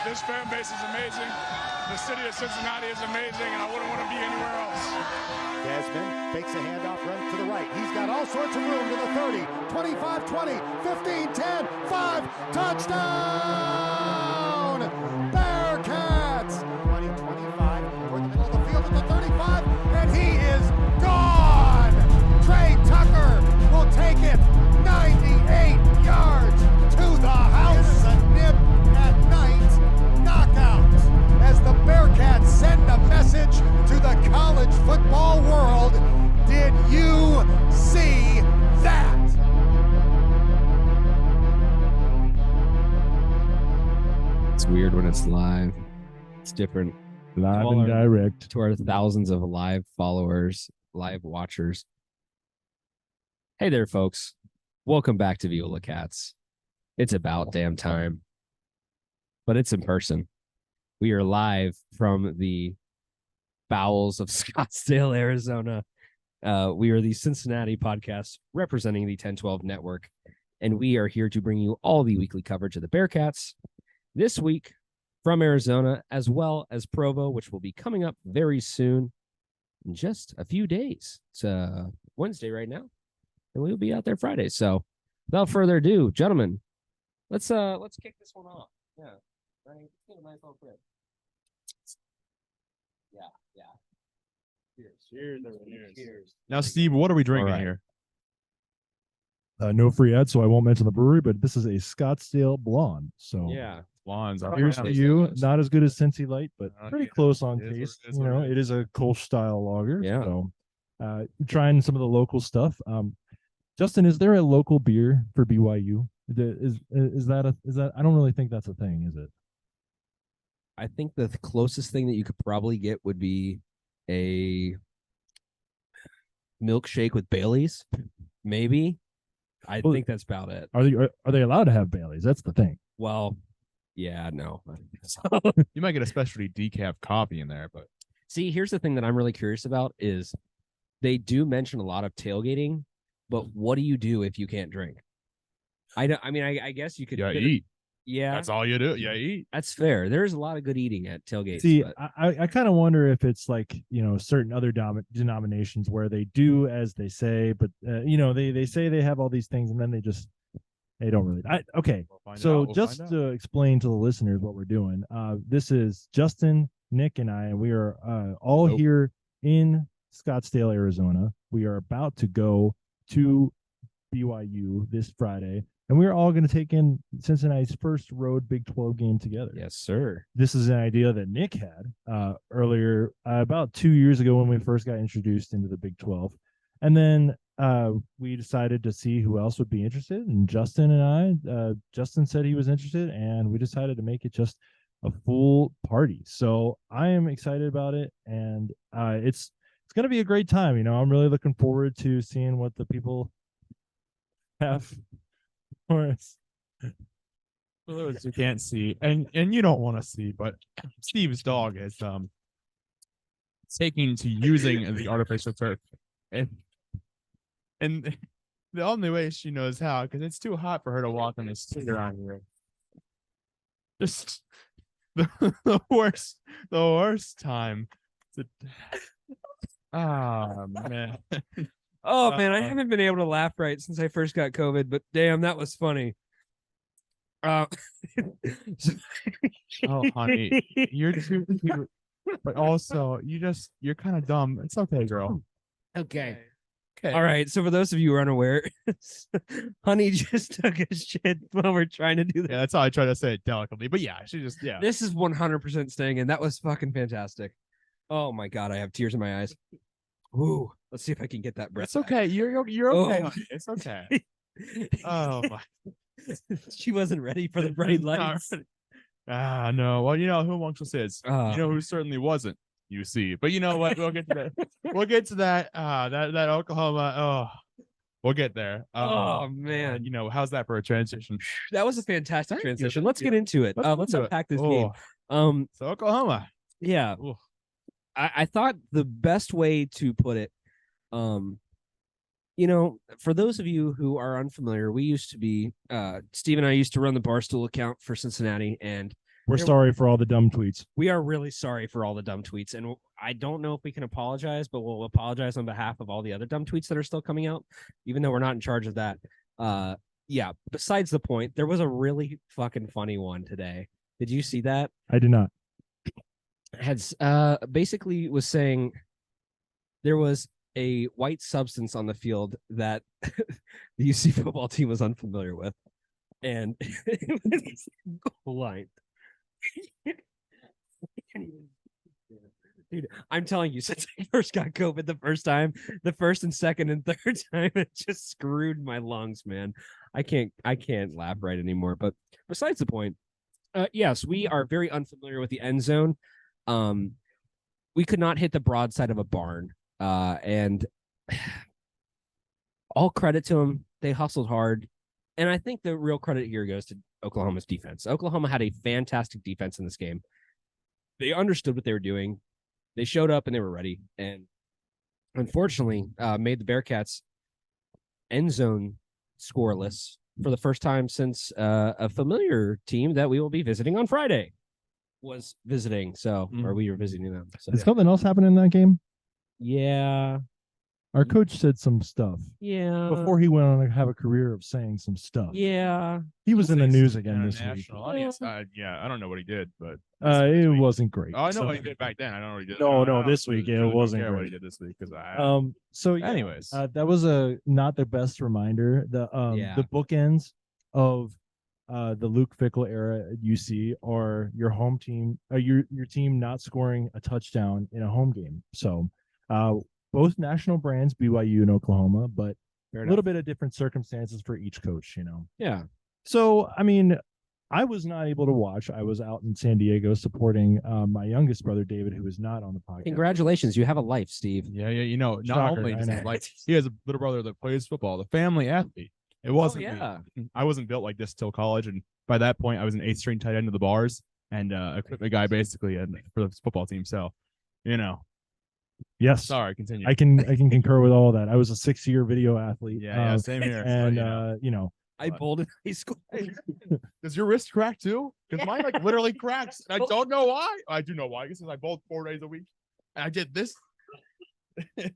This fan base is amazing. The city of Cincinnati is amazing, and I wouldn't want to be anywhere else. Desmond fakes a handoff, runs to the right. He's got all sorts of room to the 30, 25, 20, 15, 10, 5, touchdown! Bearcats! 20, 25, toward the middle of the field at the 35, and he is gone! Trey Tucker will take it 98 yards to the house. A nip at night knockout as the Bearcats send a message to the college football world. Did you see that? It's weird when it's live. It's different. Live and direct. To our thousands of live followers, live watchers. Hey there, folks. Welcome back to Viola Cats. It's about damn time. But it's in person. We are live from the bowels of Scottsdale, Arizona. We are the Cincinnati podcast representing the 1012 network, and we are here to bring you all the weekly coverage of the Bearcats this week from Arizona, as well as Provo, which will be coming up very soon in just a few days. It's Wednesday right now, and we'll be out there Friday. So without further ado, gentlemen, let's kick this one off. Yeah. Right. Let's get a nice little clip. Yeah. Cheers. Cheers. Now, Steve, what are we drinking here? No free ad, so I won't mention the brewery, but this is a Scottsdale blonde. So Yeah. Blondes. here's to you. Not as good as Cincy Light, but pretty close on taste. You know, it is a Kolsch style lager. Yeah. So trying some of the local stuff. Justin, is there a local beer for BYU? Is that I don't really think that's a thing, is it? I think the closest thing that you could probably get would be a milkshake with Baileys, maybe. I think that's about it. Are they allowed to have Baileys? That's the thing. Well, yeah, no. I don't think so. You might get a specialty decaf coffee in there, but See, here's the thing that I'm really curious about is they do mention a lot of tailgating, but what do you do if you can't drink? I guess you could eat. Yeah, That's all you do. Yeah, eat. that's fair. There's a lot of good eating at tailgates. See, but I kind of wonder if it's like, certain other denominations where they do as they say, but they say they have all these things and then they don't really. Okay. So just to explain to the listeners what we're doing, this is Justin, Nick, and I, and we are all here in Scottsdale, Arizona. We are about to go to BYU this Friday. And we're all going to take in Cincinnati's first road Big 12 game together. yes, sir. This is an idea that Nick had earlier, about 2 years ago when we first got introduced into the Big 12. And then we decided to see who else would be interested. And Justin and I, Justin said he was interested, and we decided to make it just a full party. So I am excited about it, and it's going to be a great time. I'm really looking forward to seeing what the people have. For those who can't see, and you don't want to see, but Steve's dog is taking to using the artificial turf, and the only way she knows how, because it's too hot for her to walk on the street around here. Just the worst time. Man. Oh, man, I haven't been able to laugh right since I first got COVID, but damn, that was funny. Oh, honey, you're too cute, but also you're kind of dumb. It's okay, girl. Okay. All right. So for those of you who are unaware, Honey just took a shit while we're trying to do that. Yeah, that's how I try to say it delicately. But yeah, This is 100% staying in. That was fucking fantastic. Oh my God, I have tears in my eyes. Ooh, let's see if I can get that breath. It's okay. You're okay. Oh. Honey. It's okay. Oh my. She wasn't ready for the bright lights. No. Well, who amongst us is? Uh, Who certainly wasn't. You see, but you know what? We'll get to that. We'll get to that. That Oklahoma. Oh, we'll get there. Oh man. How's that for a transition? That was a fantastic transition. Let's get into it. Let's unpack this game. So Oklahoma. Yeah. Ooh. I thought the best way to put it, for those of you who are unfamiliar, we used to be, Steve and I used to run the Barstool account for Cincinnati, and We're sorry for all the dumb tweets. We are really sorry for all the dumb tweets, and I don't know if we can apologize, but we'll apologize on behalf of all the other dumb tweets that are still coming out, even though we're not in charge of that. Yeah. Besides the point, there was a really fucking funny one today. Did you see that? I did not. Had basically was saying there was a white substance on the field that the UC football team was unfamiliar with, and it was goal line. Dude, I'm telling you, since I first got COVID the first time, the first and second and third time, it just screwed my lungs, man. I can't laugh right anymore. But besides the point, yes, we are very unfamiliar with the end zone. We could not hit the broadside of a barn. And all credit to them. They hustled hard. And I think the real credit here goes to Oklahoma's defense. Oklahoma had a fantastic defense in this game. They understood what they were doing. They showed up and they were ready. And unfortunately, made the Bearcats end zone scoreless for the first time since a familiar team that we will be visiting on Friday was visiting. So, or we were visiting them. So, Did something else happen in that game? yeah. Our coach said some stuff. Yeah. Before he went on to have a career of saying some stuff. Yeah. He was in the news again this week. National audience. Yeah, I don't know what he did, but It wasn't great. oh, I know what he did back then. I don't know what he did. No, this week it wasn't What great. he did this week because I. So yeah, anyways, that was not the best reminder. The bookends of the Luke Fickell era at UC are your home team, your team not scoring a touchdown in a home game. So both national brands, BYU and Oklahoma, but a little bit of different circumstances for each coach, you know. Yeah. So I mean, I was not able to watch. I was out in San Diego supporting my youngest brother David, who is not on the podcast. Congratulations, you have a life, Steve. yeah, you know, not Shocker, only I does he know. like he has a little brother that plays football, the family athlete. It wasn't me. I wasn't built like this till college, and by that point, I was an 8th string tight end of the bars and equipment guy basically for the football team. So, you know. Yes. Sorry, continue. I can concur with all that. I was a 6-year video athlete. Yeah, same here. And but, you know, I bowled in high school. does your wrist crack too? Because mine like literally cracks, and I don't know why. I do know why. Because I bowled 4 days a week, and I did this.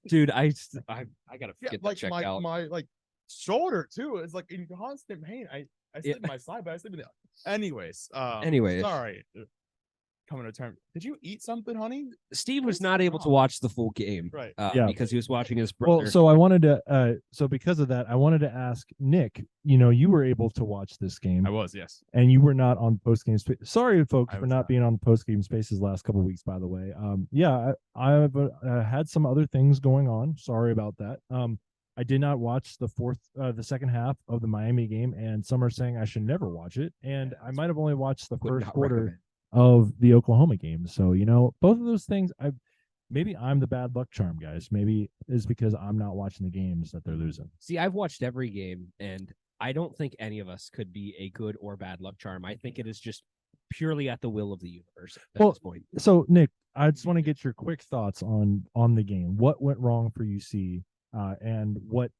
Dude, I gotta get that like checked my out. my like shoulder too. It's like in constant pain. I sleep in my side, but I sleep in the. Anyways, sorry. Coming to term. Did you eat something, honey? Steve was not able to watch the full game, Right? Yeah. because he was watching his brother. well, so I wanted to so because of that, I wanted to ask Nick, you know, you were able to watch this game I was, yes. and you were not on post game space. Sorry folks I for was not not. being on post game spaces last couple of weeks, by the way. I've had some other things going on. Sorry about that. I did not watch the second half of the Miami game, and some are saying I should never watch it. And I might have only watched the Would first not quarter recommend. of the Oklahoma game. So, you know, both of those things, maybe I'm the bad luck charm, guys. Maybe it's because I'm not watching the games that they're losing. See, I've watched every game, and I don't think any of us could be a good or bad luck charm. I think it is just purely at the will of the universe at this point. So, Nick, I just want to get your quick thoughts on the game. What went wrong for UC, and what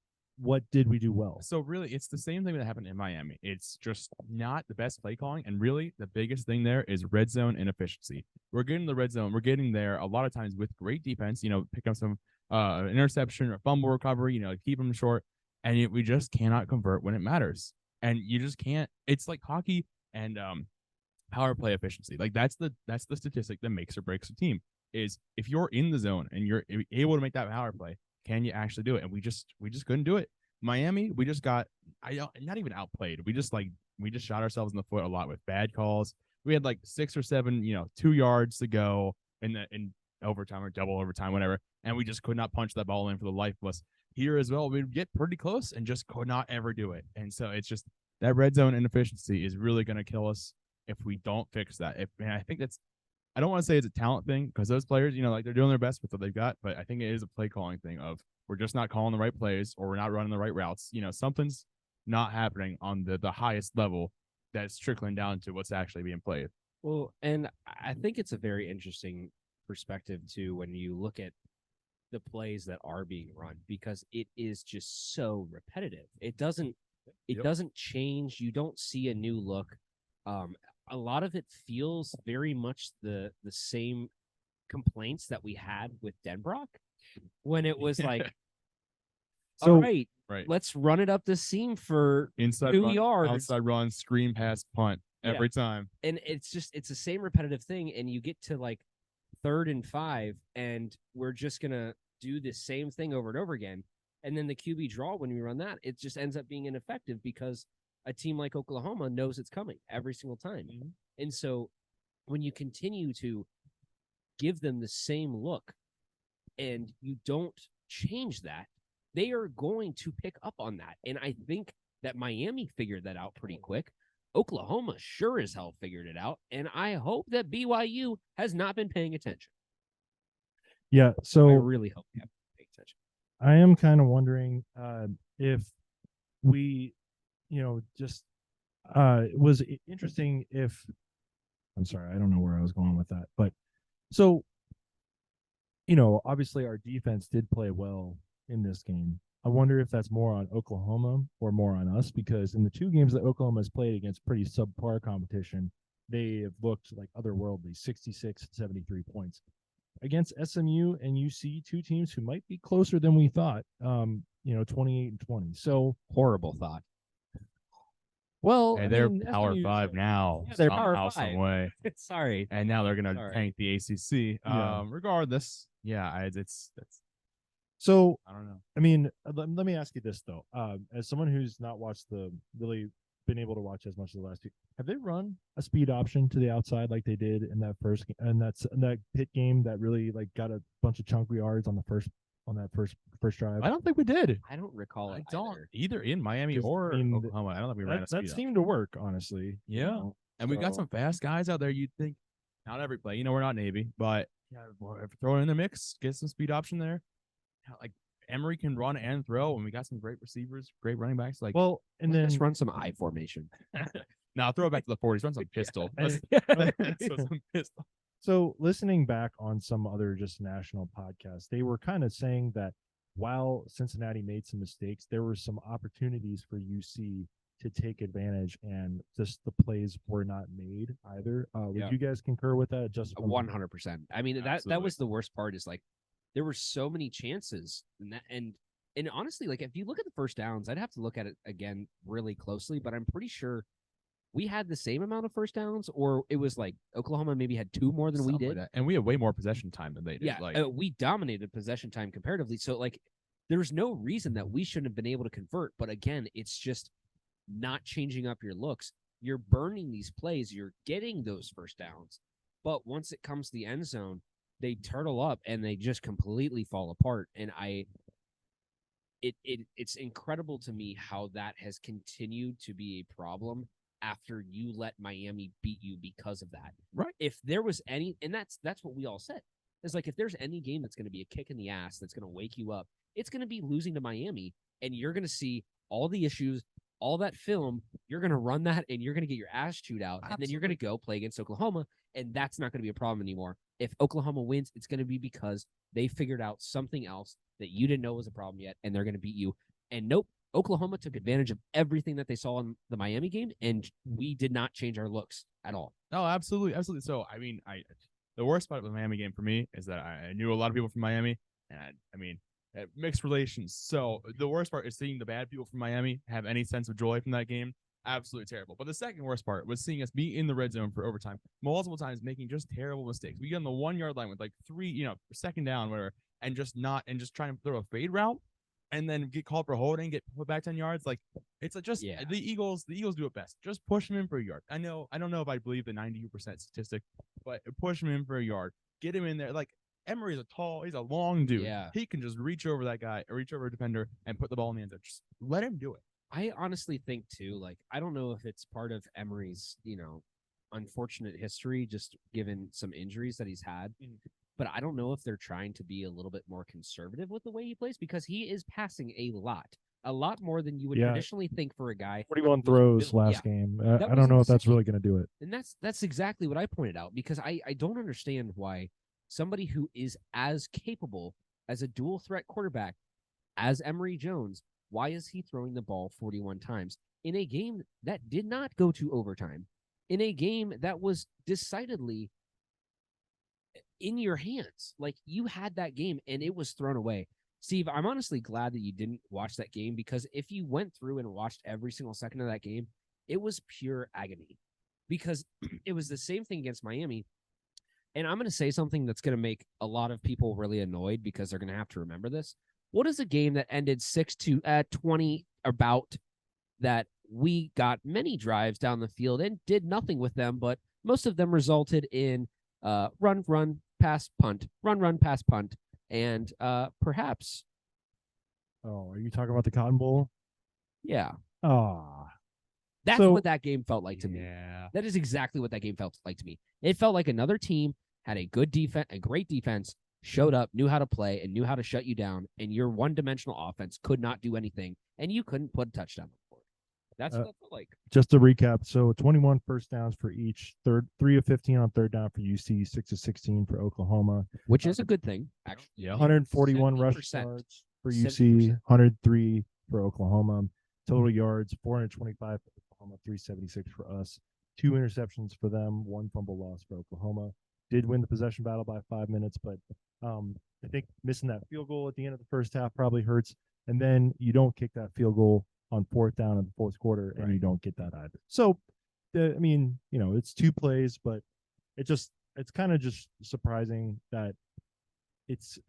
did we do well? So really, it's the same thing that happened in Miami. It's just not the best play calling, and really, the biggest thing there is red zone inefficiency. We're getting the red zone. We're getting there a lot of times with great defense. You know, pick up some interception or fumble recovery. You know, keep them short, and we just cannot convert when it matters. And you just can't. It's like hockey and power play efficiency. Like that's the statistic that makes or breaks a team. Is if you're in the zone and you're able to make that power play, can you actually do it? And we just couldn't do it. Miami, we just got not even outplayed. We just shot ourselves in the foot a lot with bad calls. We had like 6 or 7, 2 yards to go in overtime or double overtime, whatever, and we just could not punch that ball in for the life of us. Here as well, we'd get pretty close and just could not ever do it. And so it's just that red zone inefficiency is really going to kill us if we don't fix that. I think I don't want to say it's a talent thing because those players, like they're doing their best with what they've got, but I think it is a play calling thing of we're just not calling the right plays or we're not running the right routes. Something's not happening on the highest level that's trickling down to what's actually being played. Well, and I think it's a very interesting perspective too when you look at the plays that are being run because it is just so repetitive. It doesn't change. You don't see a new look. a lot of it feels very much the same complaints that we had with Denbrock when it was like, So- all right, Right. let's run it up the seam for Inside 2 run, yards. outside run, screen pass, punt every time. And it's the same repetitive thing. And you get to like 3rd and 5, and we're just going to do the same thing over and over again. And then the QB draw, when we run that, it just ends up being ineffective because a team like Oklahoma knows it's coming every single time. Mm-hmm. And so when you continue to give them the same look and you don't change that, they are going to pick up on that. And I think that Miami figured that out pretty quick. Oklahoma sure as hell figured it out. And I hope that BYU has not been paying attention. Yeah. I So really hope they haven't been paying attention. I am kind of wondering if we, just it was interesting if I'm sorry, I don't know where I was going with that, but so obviously our defense did play well in this game. I wonder if that's more on Oklahoma or more on us, because in the 2 games that Oklahoma has played against pretty subpar competition, they have looked like otherworldly, 66, 73 points. Against SMU and UC, 2 teams who might be closer than we thought, 28 and 20. So Horrible thought. well, And I they're mean, Power SMU 's 5 now. Yeah, they're Power somehow, 5. some way. Sorry. And now they're gonna Sorry. tank the ACC. Yeah. Regardless, yeah, that's So I don't know. I mean, let me ask you this though. As someone who's not really been able to watch as much of the last 2, have they run a speed option to the outside like they did in that first and that Pitt game that really like got a bunch of chunk yards on that first drive? I don't think we did. I don't recall I it don't either. either in Miami 'Cause, or I mean, Oklahoma. I don't think we ran a That speed up. seemed to work, honestly. Yeah. And we got So- some fast guys out there. You'd think not every play. We're not Navy, but yeah, throw it in the mix, get some speed option there. Yeah, like Emory can run and throw, and we got some great receivers, great running backs. Like, Well, and then Let's run some I formation. now throw it back to the 40s, run some pistol. Let's throw some pistol. so listening back on some other just national podcasts, they were kind of saying that while Cincinnati made some mistakes, there were some opportunities for UC to take advantage, and just the plays were not made either. Would Yeah. you guys concur with that? Just 100%. I mean, that Absolutely. was the worst part, is like there were so many chances, and honestly, like if you look at the first downs, I'd have to look at it again really closely, but I'm pretty sure we had the same amount of first downs, or it was like Oklahoma maybe had 2 more than we Something like did. that. And we have way more possession time than they did. Yeah, Like, we dominated possession time comparatively. So like, there's no reason that we shouldn't have been able to convert. But again, it's just not changing up your looks. You're burning these plays. You're getting those first downs. But once it comes to the end zone, they turtle up and they just completely fall apart. And it's incredible to me how that has continued to be a problem after you let Miami beat you because of that. Right. If there was any, and that's what we all said. It's like, if there's any game that's going to be a kick in the ass, that's going to wake you up, it's going to be losing to Miami, and you're going to see all the issues, all that film. You're going to run that, and you're going to get your ass chewed out, and then you're going to go play against Oklahoma, and that's not going to be a problem anymore. If Oklahoma wins, it's going to be because they figured out something else that you didn't know was a problem yet, and they're going to beat you. And nope, Oklahoma took advantage of everything that they saw in the Miami game, and we did not change our looks at all. no, absolutely, absolutely. So, I mean, the worst part of the Miami game for me is that I knew a lot of people from Miami, and I mean, mixed relations. So the worst part is seeing the bad people from Miami have any sense of joy from that game. Absolutely terrible. But the second worst part was seeing us be in the red zone for overtime multiple times, making just terrible mistakes. We get on the 1 yard line with like 3, second down, whatever, and just trying to throw a fade route, and then get called for holding, get put back 10 yards. Like, it's just Yeah. the Eagles do it best. Just push them in for a yard. I don't know if I believe the 90% statistic, but push him in for a yard. Get him in there. Like, Emory's he's a long dude. Yeah. He can just reach over that guy or reach over a defender and put the ball in the end zone. Just let him do it. I honestly think too, like, I don't know if it's part of Emory's, unfortunate history, just given some injuries that he's had, but I don't know if they're trying to be a little bit more conservative with the way he plays, because he is passing a lot more than you would Yeah. traditionally think for a guy. 41 throws Yeah. last game. That I was don't know if that's insane. really going to do it. And that's exactly what I pointed out, because I don't understand why somebody who is as capable as a dual threat quarterback as Emory Jones, why is he throwing the ball 41 times in a game that did not go to overtime? in a game that was decidedly in your hands. Like, you had that game and it was thrown away. Steve, I'm honestly glad that you didn't watch that game, because if you went through and watched every single second of that game, it was pure agony, because it was the same thing against Miami. And I'm going to say something that's going to make a lot of people really annoyed, because they're going to have to remember this. What is a game that ended 6-20 about that we got many drives down the field and did nothing with them, but most of them resulted in run, pass, punt, run, pass, punt, and perhaps. Oh, are you talking about the Cotton Bowl? Yeah. Ah. That's So- what that game felt like to me. Yeah. That is exactly what that game felt like to me. It felt like another team had a good defense, a great defense, showed up, knew how to play, and knew how to shut you down, and your one-dimensional offense could not do anything, and you couldn't put a touchdown on the board. That's what it felt like. Just to recap, so 21 first downs for each, 3 of 15 on third down for UC, 6 of 16 for Oklahoma, Which is a good thing, actually. Yeah. 141 rush 70%. yards for 70%. UC, 103 for Oklahoma, total yards 425 for Oklahoma, 376 for us, 2 interceptions for them, 1 fumble loss for Oklahoma. Did win the possession battle by 5 minutes, but I think missing that field goal at the end of the first half probably hurts. And then you don't kick that field goal on 4th down in the 4th quarter, and you don't get that either. So, I mean, it's 2 plays, but it's kind of just surprising that it's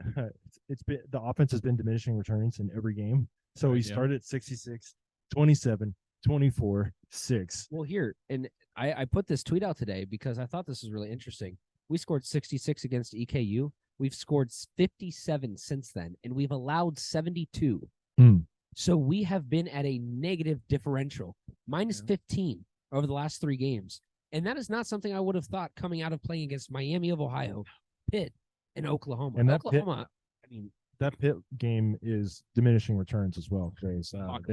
been, the offense has been diminishing returns in every game. So Right, he yeah. started at 66, 27, 24, 6. Well, here, and I put this tweet out today because I thought this was really interesting. We scored 66 against EKU. We've scored 57 since then, and we've allowed 72. So we have been at a negative differential, minus 15 over the last 3 games. And that is not something I would have thought coming out of playing against Miami of Ohio, Pitt, and Oklahoma. And that Oklahoma, I mean, That Pitt game is diminishing returns as well, because Talk about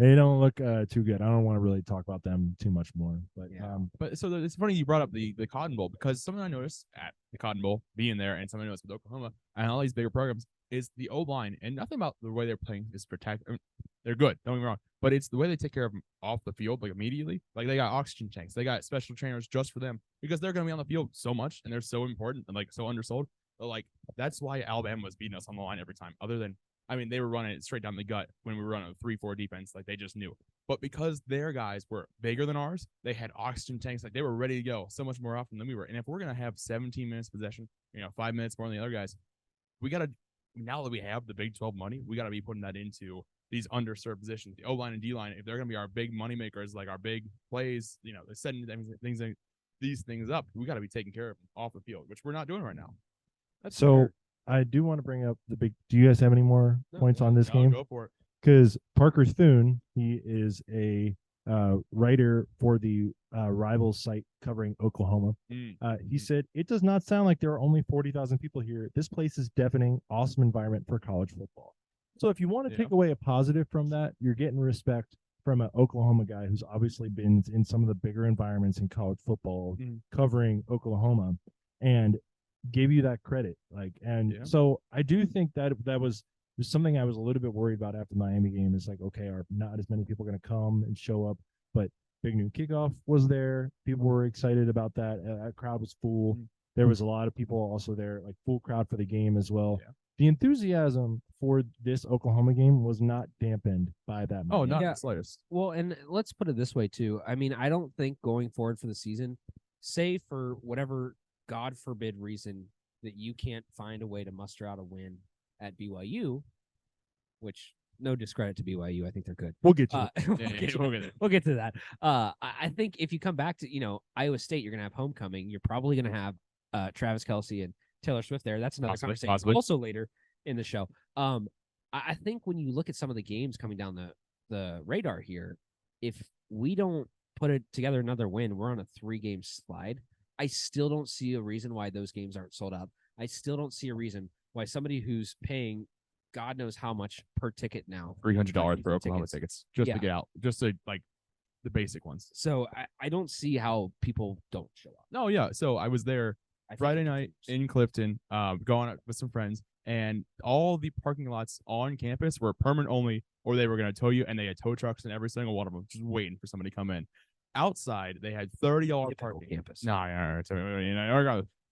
they don't look too good. I don't want to really talk about them too much more, but Yeah. But so it's funny you brought up the Cotton Bowl, because something I noticed at the Cotton Bowl being there, and something I noticed with Oklahoma and all these bigger programs, is the O line, and nothing about the way they're playing is protect. I mean, they're good, don't get me wrong, but it's the way they take care of them off the field, like immediately. Like, they got oxygen tanks, they got special trainers just for them, because they're going to be on the field so much, and they're so important and like so undersold. But like, that's why Alabama was beating us on the line every time. Other than, I mean, they were running it straight down the gut when we were running a 3-4 defense, like they just knew. But because their guys were bigger than ours, they had oxygen tanks, like they were ready to go so much more often than we were. And if we're gonna have 17 minutes possession, 5 minutes more than the other guys, we gotta, now that we have the Big 12 money, we gotta be putting that into these underserved positions. The O line and D line, if they're gonna be our big money makers, like our big plays, they're setting these things up, we gotta be taking care of them off the field, which we're not doing right now. so fair. I do want to bring up the big. Do you guys have any more points on this No, game? Go for it. Because Parker Thune, he is a writer for the Rivals site covering Oklahoma. He said, "It does not sound like there are only 40,000 people here. This place is deafening, awesome environment for college football." So if you want to take away a positive from that, you're getting respect from an Oklahoma guy who's obviously been in some of the bigger environments in college football, covering Oklahoma, and gave you that credit. So I do think that was something I was a little bit worried about after the Miami game. Is like, okay, are not as many people going to come and show up? But Big Noon Kickoff was there. People were excited about that. That crowd was full. There was a lot of people also there, like full crowd for the game as well. Yeah. The enthusiasm for this Oklahoma game was not dampened by that. Oh, Miami not Yeah. the slightest. well, and let's put it this way, too. I mean, I don't think going forward for the season, say for whatever God forbid reason that you can't find a way to muster out a win at BYU, which no discredit to BYU, I think they're good. We'll get you. We'll get to that. I think if you come back to Iowa State, you're gonna have homecoming. You're probably gonna have Travis Kelce and Taylor Swift there. That's another conversation. Possibly. Also later in the show. I think when you look at some of the games coming down the radar here, if we don't put it together another win, we're on a 3-game slide. I still don't see a reason why those games aren't sold out. I still don't see a reason why somebody who's paying God knows how much per ticket now, $300 for Oklahoma tickets just Yeah. to get out, just to like the basic ones. So I don't see how people don't show up. No, yeah. So I was there I think Friday it night continues. in Clifton, going out with some friends, and all the parking lots on campus were permanent only, or they were going to tow you, and they had tow trucks in every single one of them, just waiting for somebody to come in. outside they had $30 Typical parking. campus. No,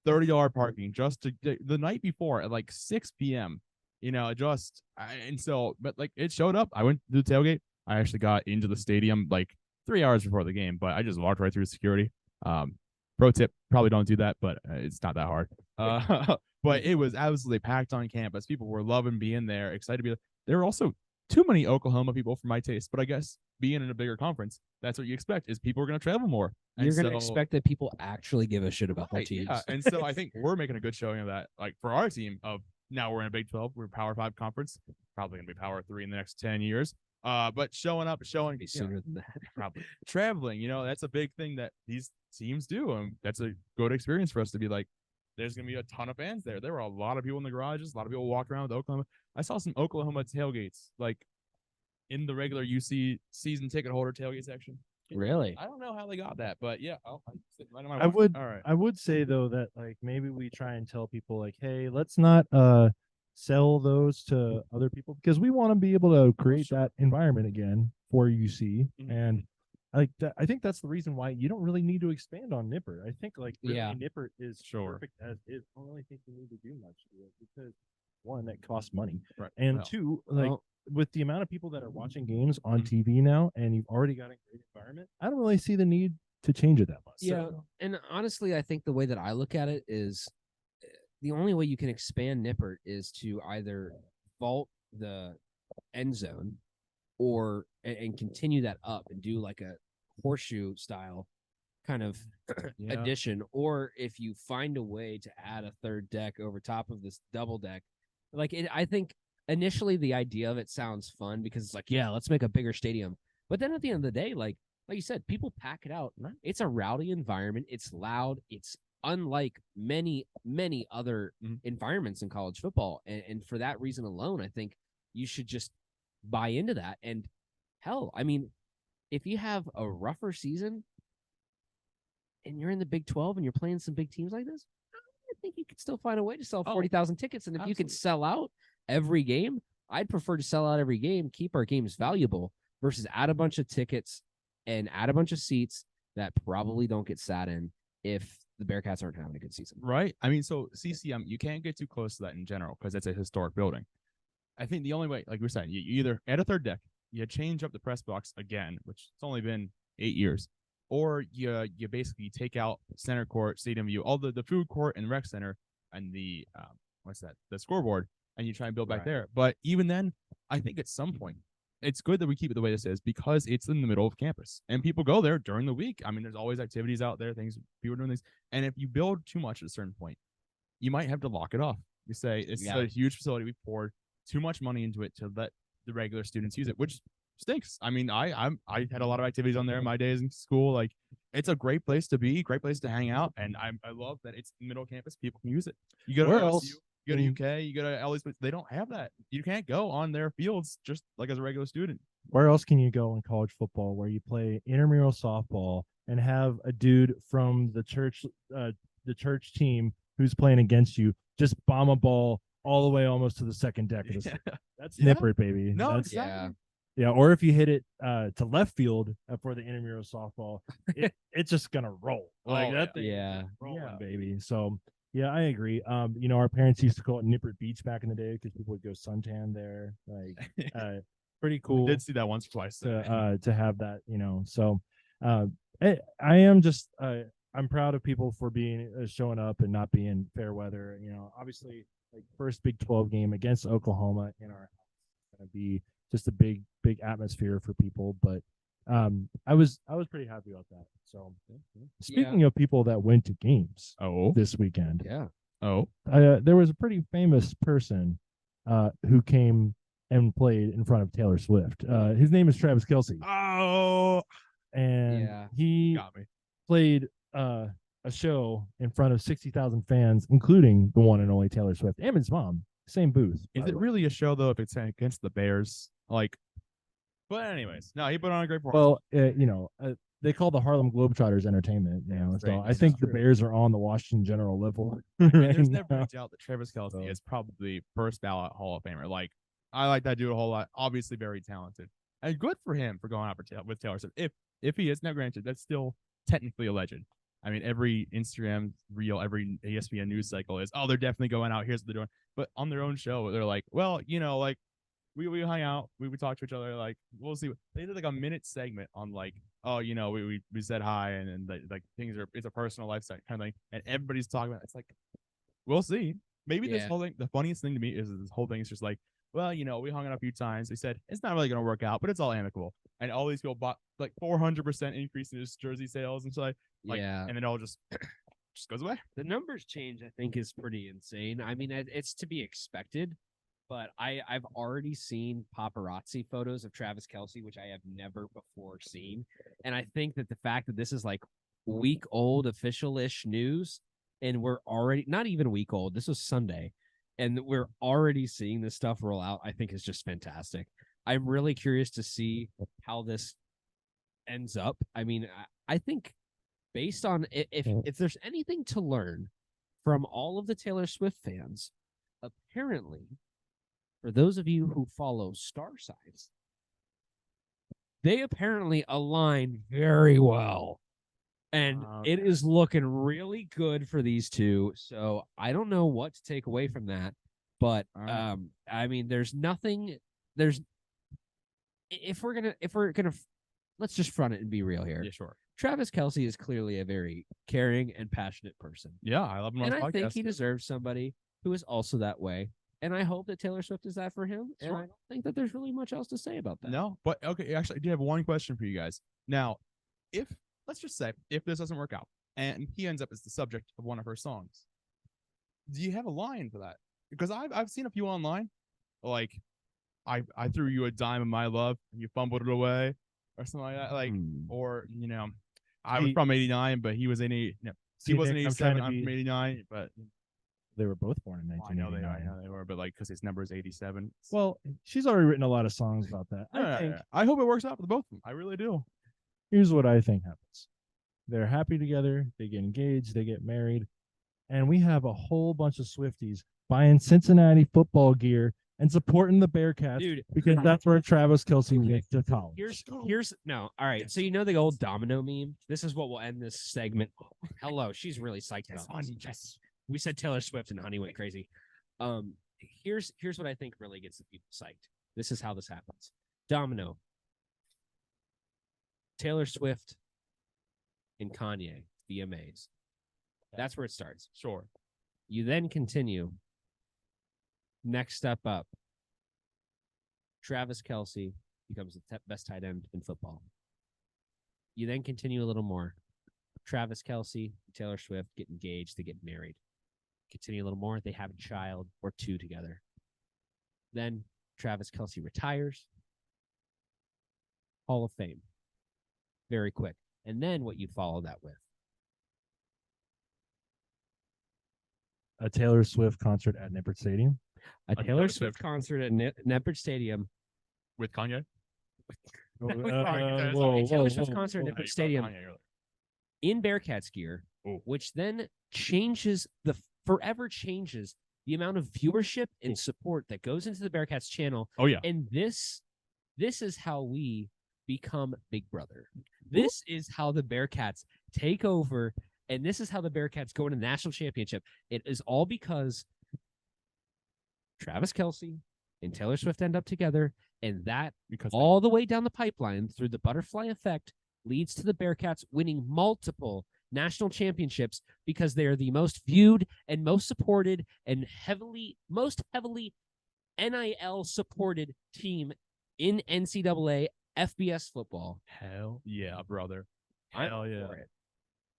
$30 parking just to the night before at like 6 p.m. And so, but like it showed up. I went to the tailgate. I actually got into the stadium like 3 hours before the game, but I just walked right through security. Pro tip, probably don't do that, but it's not that hard. But it was absolutely packed on campus. People were loving being there, excited to be there. There were also too many Oklahoma people for my taste, but I guess being in a bigger conference, that's what you expect is people are going to travel more. You're going to expect that people actually give a shit about their teams. Yeah. And so I think we're making a good showing of that. Like for our team of now we're in a Big 12, we're Power 5 conference, probably going to be Power 3 in the next 10 years. But showing sooner than that. Probably traveling, that's a big thing that these teams do. And that's a good experience for us to be like, there's going to be a ton of fans there. There were a lot of people in the garages, a lot of people walking around with Oklahoma. I saw some Oklahoma tailgates, like in the regular UC season ticket holder tailgate section. Really? I don't know how they got that, but yeah. I would say though that like maybe we try and tell people like, hey, let's not sell those to other people because we want to be able to create that environment again for UC. And I think that's the reason why you don't really need to expand on Nippert. I think like really Nippert is perfect as is. I don't really think you need to do much to it because one, it costs money, right? And two, like with the amount of people that are watching games on TV now, and you've already got a great environment, I don't really see the need to change it that much. Yeah, and honestly, I think the way that I look at it is the only way you can expand Nippert is to either vault the end zone or and continue that up and do like a horseshoe style kind of addition, or if you find a way to add a third deck over top of this double deck, like I think initially the idea of it sounds fun because it's like, yeah, let's make a bigger stadium. But then at the end of the day, like you said, people pack it out. It's a rowdy environment. It's loud. It's unlike many, many other environments in college football. And for that reason alone, I think you should just buy into that. And hell, I mean, if you have a rougher season and you're in the Big 12 and you're playing some big teams like this, I think you could still find a way to sell 40,000 tickets. And if you can sell out every game, I'd prefer to sell out every game, keep our games valuable versus add a bunch of tickets and add a bunch of seats that probably don't get sat in if the Bearcats aren't having a good season. Right. I mean, so CCM, you can't get too close to that in general because it's a historic building. I think the only way, like we were saying, you either add a third deck, you change up the press box again, which it's only been 8 years, or you basically take out center court, stadium view, all the food court and rec center and the the scoreboard, and you try and build back there. But even then, I think at some point, it's good that we keep it the way this is because it's in the middle of campus and people go there during the week. I mean, there's always activities out there, people are doing things. And if you build too much at a certain point, you might have to lock it off. You say it's a huge facility. We've poured too much money into it to let the regular students use it, which stinks. I mean, I had a lot of activities on there in my days in school. Like, it's a great place to be, great place to hang out, and I love that it's middle campus. People can use it. You go to LSU, you go to UK, you go to all these places. They don't have that. You can't go on their fields just like as a regular student. Where else can you go in college football where you play intramural softball and have a dude from the church team who's playing against you just bomb a ball all the way almost to the second deck of the That's Nippert, baby. No, that's, exactly. Yeah, or if you hit it to left field for the intramural softball, it's just gonna roll. Like that thing is rolling, baby. So yeah, I agree. Our parents used to call it Nippert Beach back in the day because people would go suntan there. Like pretty cool. I did see that once or twice to have that, So I am just I'm proud of people for being showing up and not being fair weather. Obviously, like first Big 12 game against Oklahoma in our house, gonna be just a big atmosphere for people. But I was pretty happy about that. So speaking of people that went to games this weekend, there was a pretty famous person who came and played in front of Taylor Swift. His name is Travis Kelce. And he got me. Played a show in front of 60,000 fans, including the one and only Taylor Swift and his mom. Same booth. Is it really a show though if it's against the Bears? Like, but anyways, no, he put on a great performance. Well, they call the Harlem Globetrotters entertainment. So I think the Bears are on the Washington General level. There's never a doubt that Travis Kelce is probably first ballot Hall of Famer. Like, I like that dude a whole lot. Obviously, very talented and good for him for going out with Taylor Swift. If if he is, now granted, that's still technically a legend. I mean, every Instagram reel, every ESPN news cycle is, oh, they're definitely going out. Here's what they're doing. But on their own show, they're like, well, like we hung out, we would talk to each other, like we'll see. They did like a minute segment on like, oh, we said hi and like things are, it's a personal lifestyle kind of thing, and everybody's talking about it. It's like, we'll see. Maybe this whole thing, the funniest thing to me is this whole thing is just like, well, we hung out a few times. They said it's not really going to work out, but it's all amicable. And all these people bought like 400% increase in his jersey sales and so like, and it all just goes away. The numbers change, I think, is pretty insane. I mean, it's to be expected, but I've already seen paparazzi photos of Travis Kelce, which I have never before seen. And I think that the fact that this is like week old official-ish news, and we're already not even a week old. This was Sunday, and we're already seeing this stuff roll out, I think is just fantastic. I'm really curious to see how this ends up. I mean, I think based on if there's anything to learn from all of the Taylor Swift fans, apparently, for those of you who follow star signs, they apparently align very well. And it is looking really good for these two. So I don't know what to take away from that. But I mean, if we're gonna let's just front it and be real here. Yeah, sure. Travis Kelce is clearly a very caring and passionate person. Yeah, I love him on and his podcast. I think he deserves somebody who is also that way. And I hope that Taylor Swift is that for him. Sure. And I don't think that there's really much else to say about that. No, but okay, actually, I do have one question for you guys. Now, let's just say if this doesn't work out and he ends up as the subject of one of her songs, do you have a line for that? Because I've seen a few online, like I threw you a dime of my love and you fumbled it away, or something like that. Like, or I was from '89, but he was in he wasn't '87. I'm from '89, but they were both born in 1989. I know they were, but like because his number is 87. Well, she's already written a lot of songs about that. I hope it works out for the both of them. I really do. Here's what I think happens. They're happy together. They get engaged. They get married. And we have a whole bunch of Swifties buying Cincinnati football gear and supporting the Bearcats, dude, because that's where Travis Kelce went to college. Here's no. All right. So the old domino meme? This is what will end this segment. Hello. She's really psyched about this. We said Taylor Swift and Honey went crazy. Here's what I think really gets the people psyched. This is how this happens. Domino. Taylor Swift and Kanye, VMAs. That's where it starts. Sure. You then continue. Next step up. Travis Kelce becomes the best tight end in football. You then continue a little more. Travis Kelce, Taylor Swift get engaged. They get married. Continue a little more. They have a child or two together. Then Travis Kelce retires. Hall of Fame. Very quick. And then what you follow that with? A Taylor Swift concert at Nippert Stadium. A Taylor Swift concert at Nippert Stadium. With Kanye? Taylor Swift concert at Nippert Stadium in Bearcats gear, which then forever changes the amount of viewership and support that goes into the Bearcats channel. Oh, yeah. And this is how we become Big Brother. This is how the Bearcats take over, and this is how the Bearcats go into the national championship. It is all because Travis Kelce and Taylor Swift end up together, and that all the way down the pipeline through the butterfly effect leads to the Bearcats winning multiple national championships because they are the most viewed and most supported and most heavily NIL supported team in NCAA FBS football. Hell yeah, brother. Hell yeah.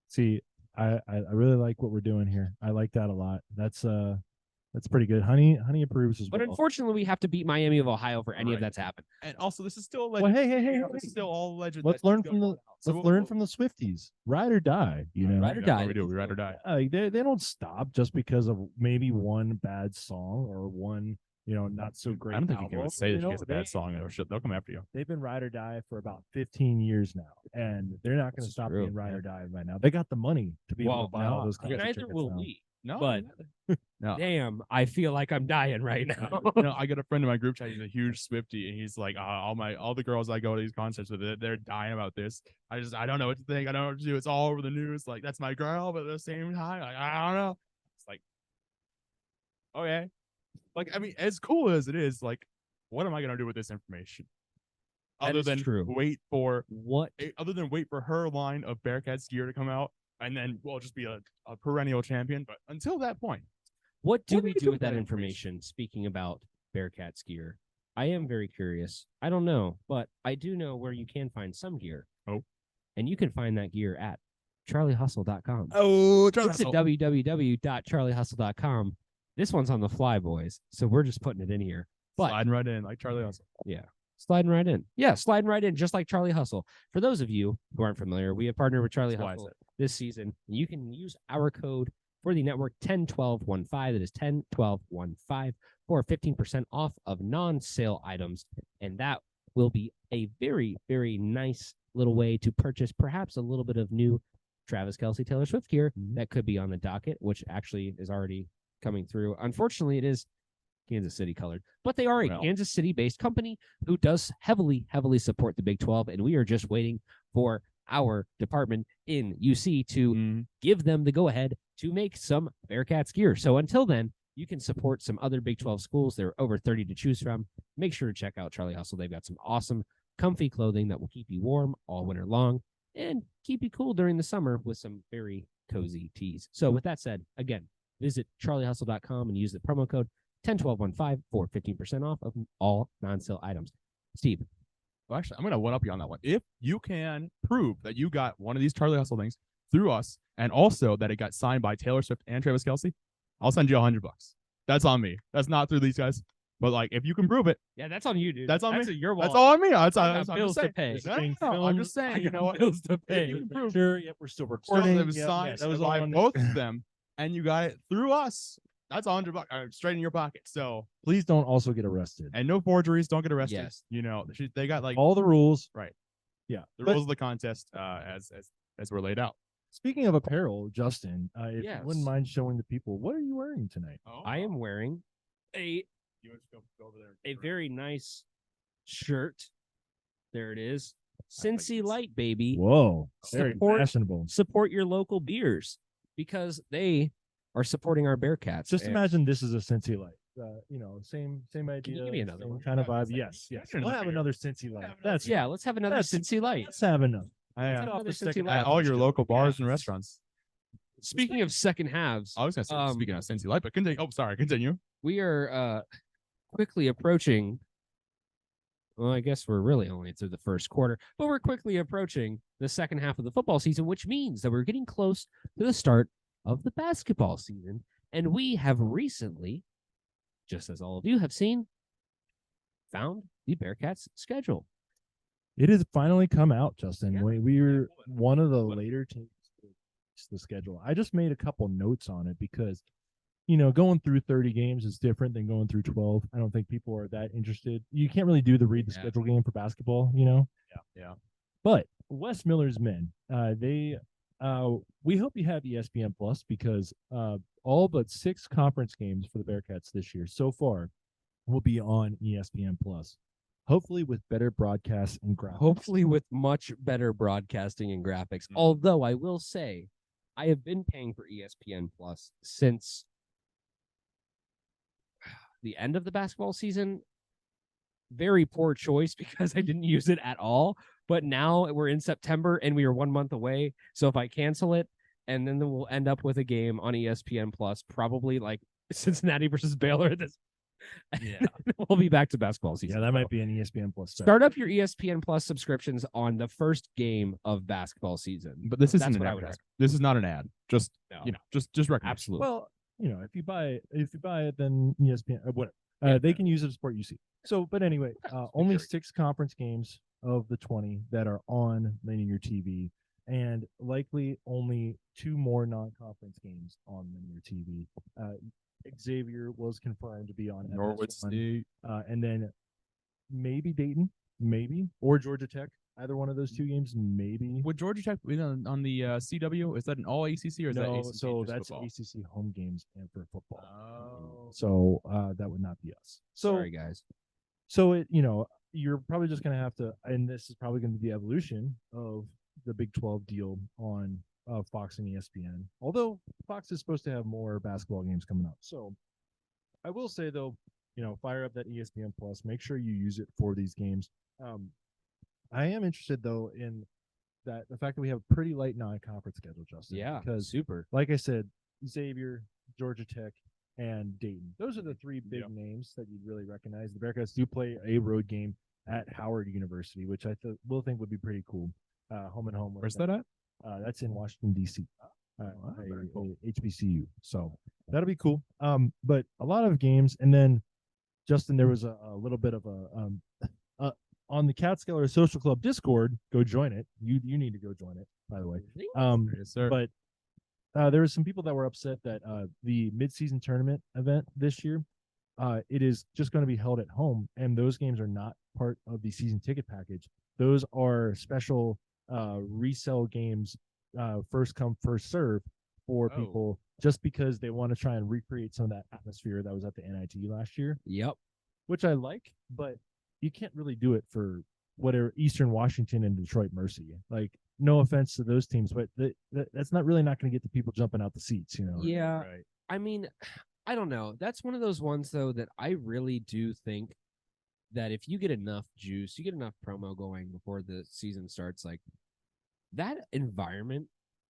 See, I really like what we're doing here. I like that a lot. That's pretty good. Honey approves as well. But unfortunately, we have to beat Miami of Ohio for any of that to happen. And also, this is still well, hey. This is still all legend. Let's learn from the Swifties. Ride or die. Ride or die. We do. We ride or die. They don't stop just because of maybe one bad song or one not so great. I don't think album. you can say that she gets a bad song or shit. They'll come after you. They've been ride or die for about 15 years now, and they're not going to stop being ride or die right now. They got the money to be able to buy all those. Neither will we. No, But no. damn, I feel like I'm dying right now. I got a friend in my group chat. He's a huge Swiftie, and he's like, all the girls I go to these concerts with, they're dying about this. I don't know what to think. I don't know what to do. It's all over the news. Like, that's my girl, but at the same time, like, I don't know. It's like, okay, like, I mean, as cool as it is, like, what am I gonna do with this information? That Other is than true. wait for What? other than wait for her line of Bearcats gear to come out, and then we'll just be a perennial champion. But until that point, What do What do we we do do with that information? Speaking about Bearcats gear, I am very curious. I don't know, but I do know where you can find some gear. Oh. And you can find that gear at charliehustle.com. oh, It's at www.charliehustle.com. This one's on the fly, boys. So we're just putting it in here. But sliding right in like Charlie Hustle. yeah, sliding right in. Yeah, sliding right in, just like Charlie Hustle. For those of you who aren't familiar, we have partnered with Charlie That's why I Hustle said this season. You can use our code for the network 101215. That is 101215 for 15% off of non-sale items. And that will be a very, very nice little way to purchase perhaps a little bit of new Travis Kelce Taylor Swift gear that could be on the docket, which actually is already coming through. Unfortunately, it is Kansas City colored, but they are a Well. Kansas City based company who does heavily support the Big 12. And we are just waiting for our department in UC to give them the go ahead to make some Bearcats gear. So until then, you can support some other Big 12 schools. There are over 30 to choose from. Make sure to check out Charlie Hustle. They've got some awesome, comfy clothing that will keep you warm all winter long and keep you cool during the summer with some very cozy tees. So with that said, again, visit charliehustle.com and use the promo code 101215 for 15% off of all non-sale items. Steve. Well, actually, I'm going to one up you on that one. If you can prove that you got one of these Charlie Hustle things through us, and also that it got signed by Taylor Swift and Travis Kelce, I'll send you $100. That's on me. That's not through these guys. But like, if you can prove it, Yeah, that's on you, dude. that's on me. Your wallet. That's all on me. I I'm got just bills to saying. pay. No, I'm just saying. You know what? Bills to If pay. you can prove Sure. Yep, we're still stuff recording. that was Yep, signed that was by on. both of them, and you got it through us, that's $100 straight in your pocket. So, Please don't also get arrested. and no forgeries. Don't get arrested. Yes. You know, they got like All the rules. Right. Yeah. the But rules of the contest as were laid out. speaking of apparel, Justin, if Yes. you wouldn't mind showing the people, what are you wearing tonight? I am wearing a You want to go over there? a very nice shirt. There it is. like Cincy this. Light, baby. Whoa. Very Support- fashionable. Support your local beers because they are supporting our Bearcats. Just And- imagine this is a Cincy Light. Same idea. you give me another same one? kind of Yeah, vibe. Yes. yeah, Yes. another We'll have beer. another Cincy Light. another That's Yeah, let's have another That's- Cincy Light. Let's have enough. Let's have off another the Cincy second Light. At all your local bars Yeah. and restaurants. Speaking of second halves, I was gonna say Um, speaking of Cincy Light, but continue. Oh, sorry, continue. we are quickly approaching. Well, I guess we're really only through the first quarter, but we're quickly approaching the second half of the football season, which means that we're getting close to the start of the basketball season. And we have recently, just as all of you have seen, found the Bearcats schedule. It has finally come out, Justin. Yeah. We were one of the later teams to release the schedule. I just made a couple notes on it because, going through 30 games is different than going through 12. I don't think people are that interested. You can't really do the read the Yeah. schedule game for basketball, Yeah. But Wes Miller's men, we hope you have ESPN Plus because all but 6 conference games for the Bearcats this year so far will be on ESPN Plus. Hopefully with better broadcasts and graphics. Hopefully with much better broadcasting and graphics. Mhm. Although I will say, I have been paying for ESPN Plus since the end of the basketball season. Very poor choice because I didn't use it at all. But now we're in September and we are 1 month away. So if I cancel it, and then we'll end up with a game on ESPN Plus, probably like Cincinnati versus Baylor. Yeah. We'll be back to basketball season. Yeah, that might be an ESPN Plus. Start up your ESPN Plus subscriptions on the first game of basketball season. But this isn't That's an what I would ad. ask. This is not an ad. Just No. just recommend. Absolutely. Well, if you buy it, then ESPN or whatever. They can use it to support UC. So, but anyway, only Very- 6 conference games of the 20 that are on linear TV, and likely only 2 more non-conference games on linear TV. Xavier was confirmed to be on Norwood FS1, State. and then maybe Dayton, or Georgia Tech. either one of those two games, maybe. Would Georgia Tech be on the CW? Is that an all ACC or is that No, ACC? so just that's football? ACC home games and for football. Oh. So that would not be us. So Sorry, guys. So you're probably just gonna have to, and this is probably going to be the evolution of the Big 12 deal on Fox and ESPN. Although Fox is supposed to have more basketball games coming up. So I will say though, fire up that ESPN Plus. Make sure you use it for these games. I am interested though in the fact that we have a pretty light non-conference schedule, Justin. Yeah, because super. like I said, Xavier, Georgia Tech, and Dayton. Those are the three big names that you'd really recognize. The Bearcats do play a road game at Howard University, which I will think would be pretty cool. Home and home. Where's that at? That's in Washington, D.C. Very cool. HBCU. So that'll be cool. But a lot of games. And then, Justin, there was a little bit of a on the Catskeller Social Club Discord. Go join it. You need to go join it, by the way. Yes, sir. But there were some people that were upset that the midseason tournament event this year, it is just going to be held at home, and those games are not part of the season ticket package. Those are special resale games, first come, first serve for people, just because they want to try and recreate some of that atmosphere that was at the NIT last year. Yep. Which I like, but you can't really do it for whatever Eastern Washington and Detroit Mercy. Like, no offense to those teams, but that's not going to get the people jumping out the seats, Yeah. Right. I mean, I don't know. That's one of those ones, though, that I really do think that if you get enough juice, you get enough promo going before the season starts, like that environment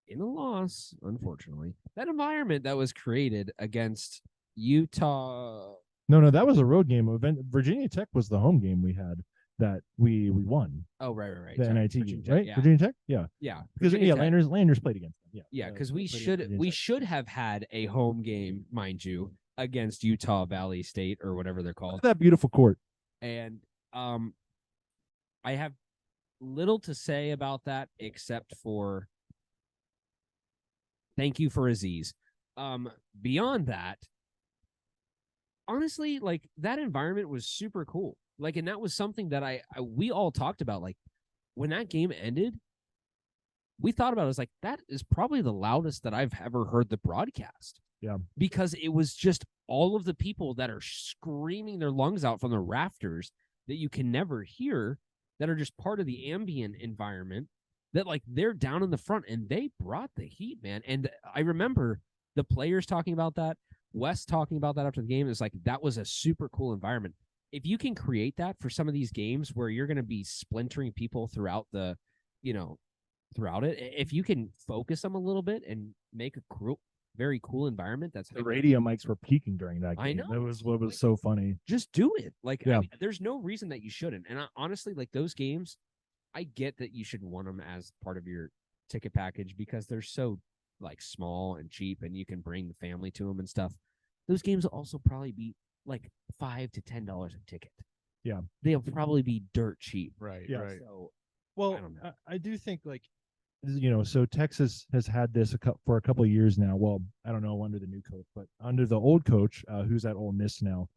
in a loss, unfortunately, that environment that was created against Utah. No, that was a road game event. Virginia Tech was the home game we had that we won. Oh, right. The Sorry, NIT Virginia game, Tech, right? yeah. Virginia Tech, yeah. Because Because Landers played against them. Yeah, because we played against Virginia Tech. should have had a home game, mind you, against Utah Valley State or whatever they're Look called. at that beautiful court. And I have little to say about that except for thank you for Aziz. Beyond that, honestly, like that environment was super cool. Like, and that was something that we all talked about. Like, when that game ended, we thought about it as like, that is probably the loudest that I've ever heard the broadcast. Yeah. Because it was just all of the people that are screaming their lungs out from the rafters that you can never hear, that are just part of the ambient environment, that like they're down in the front, and they brought the heat, man. And I remember the players talking about that, Wes talking about that after the game. It's like, that was a super cool environment. If you can create that for some of these games where you're going to be splintering people throughout the, throughout it, if you can focus them a little bit and make a very cool environment, that's The radio mics were peaking during that game. I know. That was what was so funny. just do it. Like, Yeah. I mean, there's no reason that you shouldn't. And honestly, like those games, I get that you should want them as part of your ticket package because they're so like small and cheap, and you can bring the family to them and stuff. Those games will also probably be like $5 to $10 a ticket. Yeah. They'll probably be dirt cheap. Right. Yeah. Right. So Well, I don't know. I do think like, so Texas has had this for a couple of years now. Well, I don't know under the new coach, but under the old coach, who's at Ole Miss now,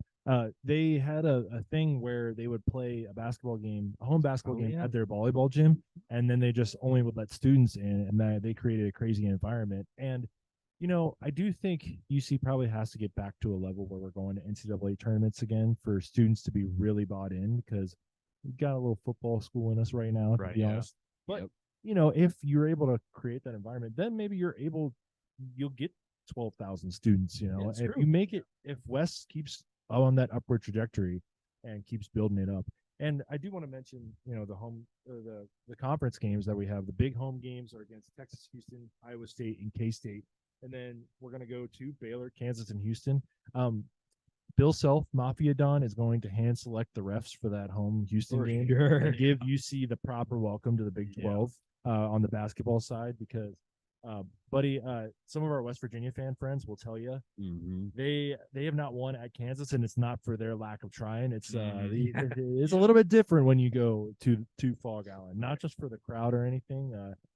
they had a thing where they would play a basketball game, a home basketball game at their volleyball gym, and then they just only would let students in, and they created a crazy environment. And I do think UC probably has to get back to a level where we're going to NCAA tournaments again for students to be really bought in, because we've got a little football school in us right now, to be honest. But if you're able to create that environment, then maybe you'll get 12,000 students. it's If true. you make it, if West keeps on that upward trajectory and keeps building it up. And I do want to mention, the home, the conference games that we have. The big home games are against Texas, Houston, Iowa State, and K-State. And then we're going to go to Baylor, Kansas, and Houston. Bill Self, Mafia Don, is going to hand select the refs for that home Houston game and give UC the proper welcome to the Big 12 on the basketball side, because, buddy, some of our West Virginia fan friends will tell you they have not won at Kansas, and it's not for their lack of trying. It's it's a little bit different when you go to Fog Island, not just for the crowd or anything.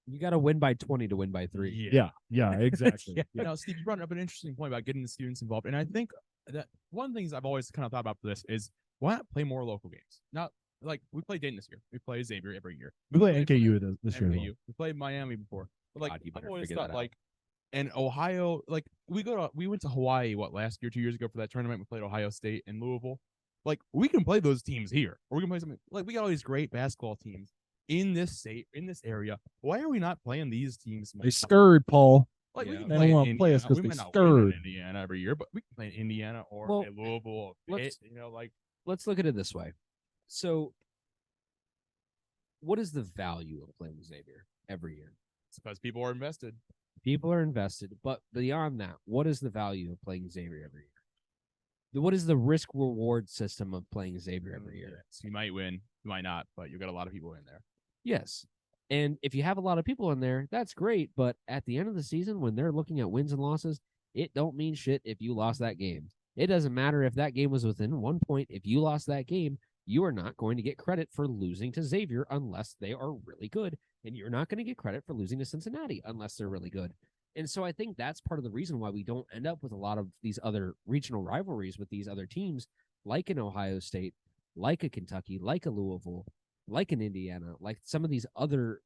You got to win by 20 to win by 3. Yeah, exactly. Now, Steve, you brought up an interesting point about getting the students involved, and I think that one of the things I've always kind of thought about for this is why not play more local games? Not like we play Dayton this year. We play Xavier every year. We play played NKU Miami- this year. as well. NKU. We played Miami before. But like God, you I've better always figure thought that out. like, and Ohio, like we went to Hawaii last year, 2 years ago for that tournament. We played Ohio State and Louisville. Like we can play those teams here, or we can play something like we got all these great basketball teams in this state, in this area. Why are we not playing these teams? They scurred, Paul. Like we Yeah. can They play don't in want to play us Indiana. because We they might not win in scurred. Indiana every year, but we can play in Indiana or Well, a Louisville, or let's- Pitt, like Let's look at it this way. So, what is the value of playing Xavier every year? it's because people are invested. People are invested, but beyond that, what is the value of playing Xavier every year? What is the risk reward system of playing Xavier every year? So you might win, you might not, but you got a lot of people in there. Yes. And if you have a lot of people in there, that's great. But at the end of the season, when they're looking at wins and losses, it don't mean shit if you lost that game. It doesn't matter if that game was within 1 point. If you lost that game, you are not going to get credit for losing to Xavier unless they are really good. And you're not going to get credit for losing to Cincinnati unless they're really good. And so I think that's part of the reason why we don't end up with a lot of these other regional rivalries with these other teams, like an Ohio State, like a Kentucky, like a Louisville, like an Indiana, like some of these other,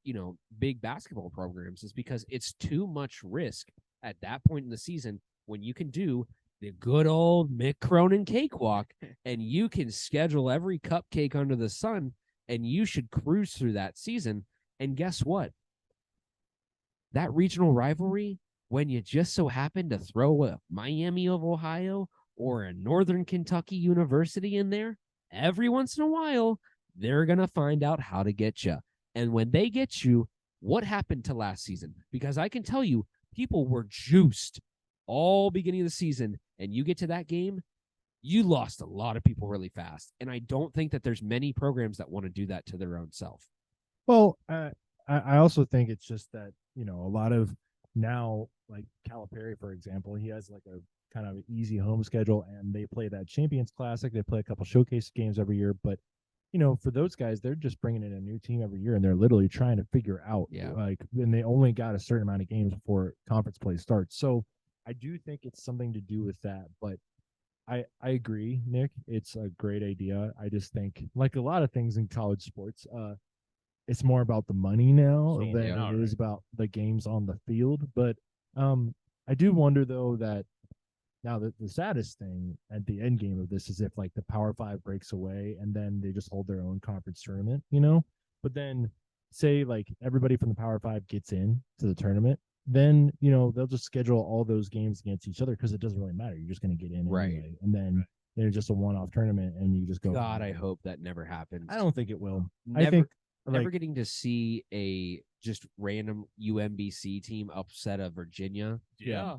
big basketball programs, is because it's too much risk at that point in the season when you can do the good old Mick Cronin cakewalk and you can schedule every cupcake under the sun and you should cruise through that season. And guess what? That regional rivalry, when you just so happen to throw a Miami of Ohio or a Northern Kentucky University in there, every once in a while, they're going to find out how to get you. And when they get you, what happened to last season? Because I can tell you, people were juiced all beginning of the season, and you get to that game, you lost a lot of people really fast. And I don't think that there's many programs that want to do that to their own self. Well, I also think it's just that, a lot of now, like Calipari, for example, he has like a kind of easy home schedule, and they play that Champions Classic. They play a couple showcase games every year, but for those guys, they're just bringing in a new team every year, and they're literally trying to figure out, and they only got a certain amount of games before conference play starts. So I do think it's something to do with that, but I agree, Nick. It's a great idea. I just think, like a lot of things in college sports, it's more about the money now than it is about the games on the field. But I do wonder, though, that now the saddest thing at the end game of this is if like the Power Five breaks away and then they just hold their own conference tournament, But then say like everybody from the Power Five gets in to the tournament, then they'll just schedule all those games against each other because it doesn't really matter. You're just going to get in anyway, and then they're just a one-off tournament, and you just go. God, I hope that never happens. I don't think it will. Never, I think never getting to see a just random UMBC team upset of Virginia. Yeah.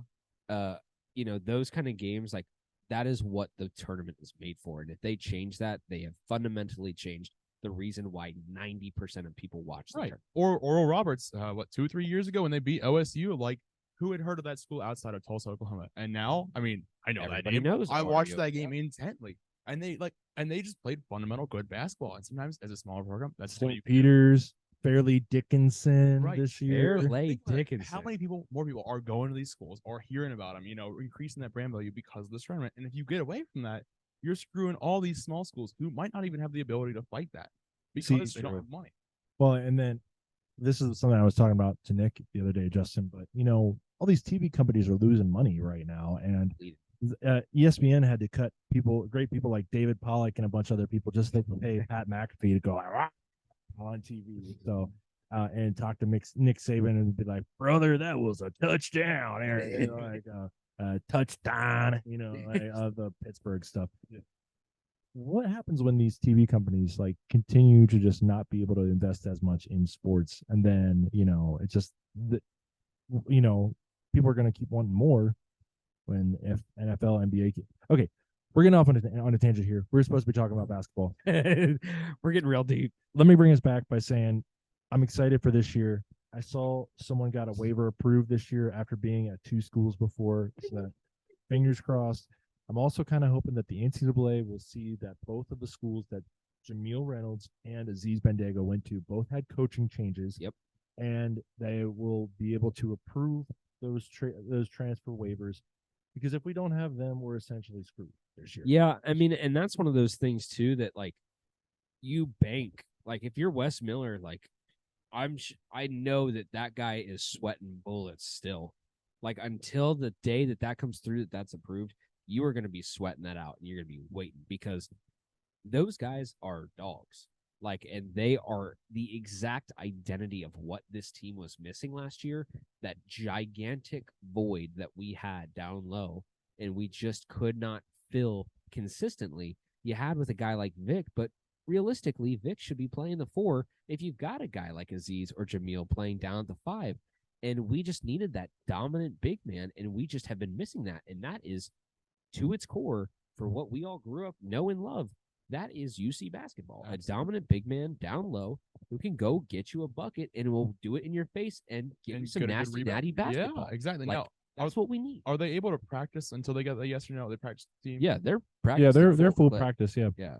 Those kind of games, like that is what the tournament is made for. And if they change that, they have fundamentally changed the reason why 90% of people watch the tournament. Or Oral Roberts, 2 or 3 years ago when they beat OSU, like who had heard of that school outside of Tulsa, Oklahoma? And now, I mean, I know Everybody that game. knows I ORU. watched that game intently. And they just played fundamental good basketball. And sometimes as a smaller program, that's what you St. Peters, Fairleigh Dickinson this year. Fairleigh Dickinson. How many more people are going to these schools or hearing about them, increasing that brand value because of this tournament? And if you get away from that, you're screwing all these small schools who might not even have the ability to fight that because they don't have money. Well, and then this is something I was talking about to Nick the other day, Justin, but all these TV companies are losing money right now, and ESPN had to cut great people like David Pollack and a bunch of other people just to pay Pat McAfee to go on TV. So and talk to Nick Saban and be like, brother, that was a touchdown, touchdown, of the Pittsburgh stuff. What happens when these TV companies like continue to just not be able to invest as much in sports, and then it's just people are going to keep wanting more when if NFL, NBA. Okay, we're getting off on a tangent here. We're supposed to be talking about basketball. We're getting real deep. Let me bring us back by saying I'm excited for this year. I saw someone got a waiver approved this year after being at 2 schools before. So fingers crossed. I'm also kind of hoping that the NCAA will see that both of the schools that Jameel Reynolds and Aziz Bandago went to both had coaching changes. Yep. And they will be able to approve those transfer waivers, because if we don't have them, we're essentially screwed this year. Yeah, I mean, and that's one of those things too that like you bank. Like if you're Wes Miller, like I know that guy is sweating bullets still. Like until the day that comes through that's approved, you are going to be sweating that out and you're going to be waiting because those guys are dogs. Like, and they are the exact identity of what this team was missing last year. That gigantic void that we had down low, and we just could not fill consistently. You had with a guy like Vic, but realistically, Vic should be playing the 4 if you've got a guy like Aziz or Jamil playing down at the 5. And we just needed that dominant big man, and we just have been missing that. And that is, to its core, for what we all grew up know and love, that is UC basketball. Absolutely. A dominant big man down low who can go get you a bucket and will do it in your face and give you some natty basketball. Yeah, exactly. Like, that's what we need. Are they able to practice until they get the yes or no? They practice the team? Yeah, they're practicing. Yeah, they're full practice. Yeah. Yeah.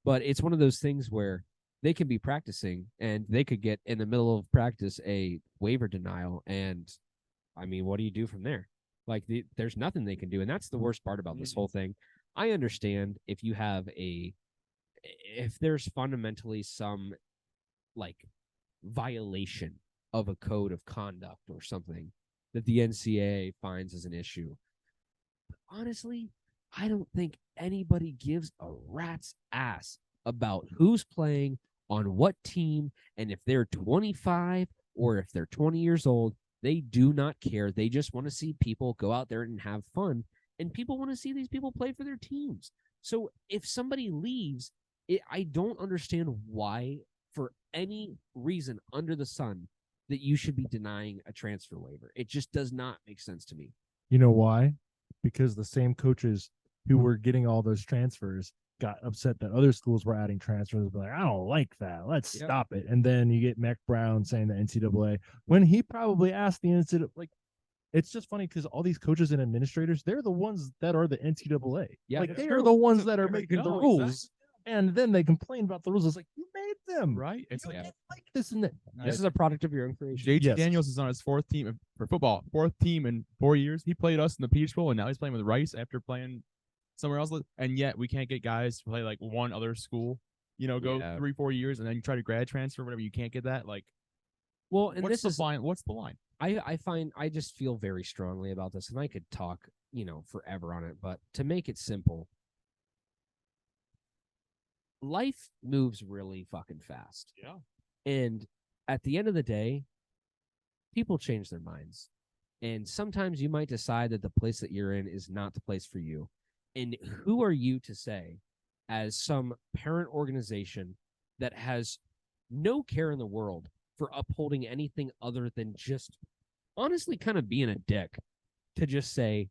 But it's one of those things where they can be practicing and they could get in the middle of practice a waiver denial. And I mean, what do you do from there? Like there's nothing they can do. And that's the worst part about this whole thing. I understand if there's fundamentally some like violation of a code of conduct or something that the NCAA finds as an issue. But honestly, I don't think anybody gives a rat's ass about who's playing on what team, and if they're 25 or if they're 20 years old. They do not care. They just want to see people go out there and have fun, and people want to see these people play for their teams. So if somebody leaves, I don't understand why, for any reason under the sun, that you should be denying a transfer waiver. It just does not make sense to me. You know why? Because the same coaches who were getting all those transfers got upset that other schools were adding transfers. Like, I don't like that. Let's stop it. And then you get Mac Brown saying the NCAA when he probably asked the NCAA. Like, it's just funny because all these coaches and administrators, they're the ones that are the NCAA. Yeah, like they are the ones that are making the rules. Exactly. And then they complain about the rules. It's like, you made them, right? It's like this and that. This is a product of your own creation. JT Daniels is on his 4th team for football, 4th team in 4 years. He played us in the Peach Bowl, and now he's playing with Rice after playing somewhere else. And yet we can't get guys to play like one other school. Go 3-4 years and then try to grad transfer, whatever. You can't get that. Like, well, and what's the line? What's the line? I just feel very strongly about this, and I could talk, forever on it. But to make it simple, life moves really fucking fast. Yeah. And at the end of the day, people change their minds. And sometimes you might decide that the place that you're in is not the place for you. And who are you to say, as some parent organization that has no care in the world for upholding anything other than just honestly kind of being a dick, to just say,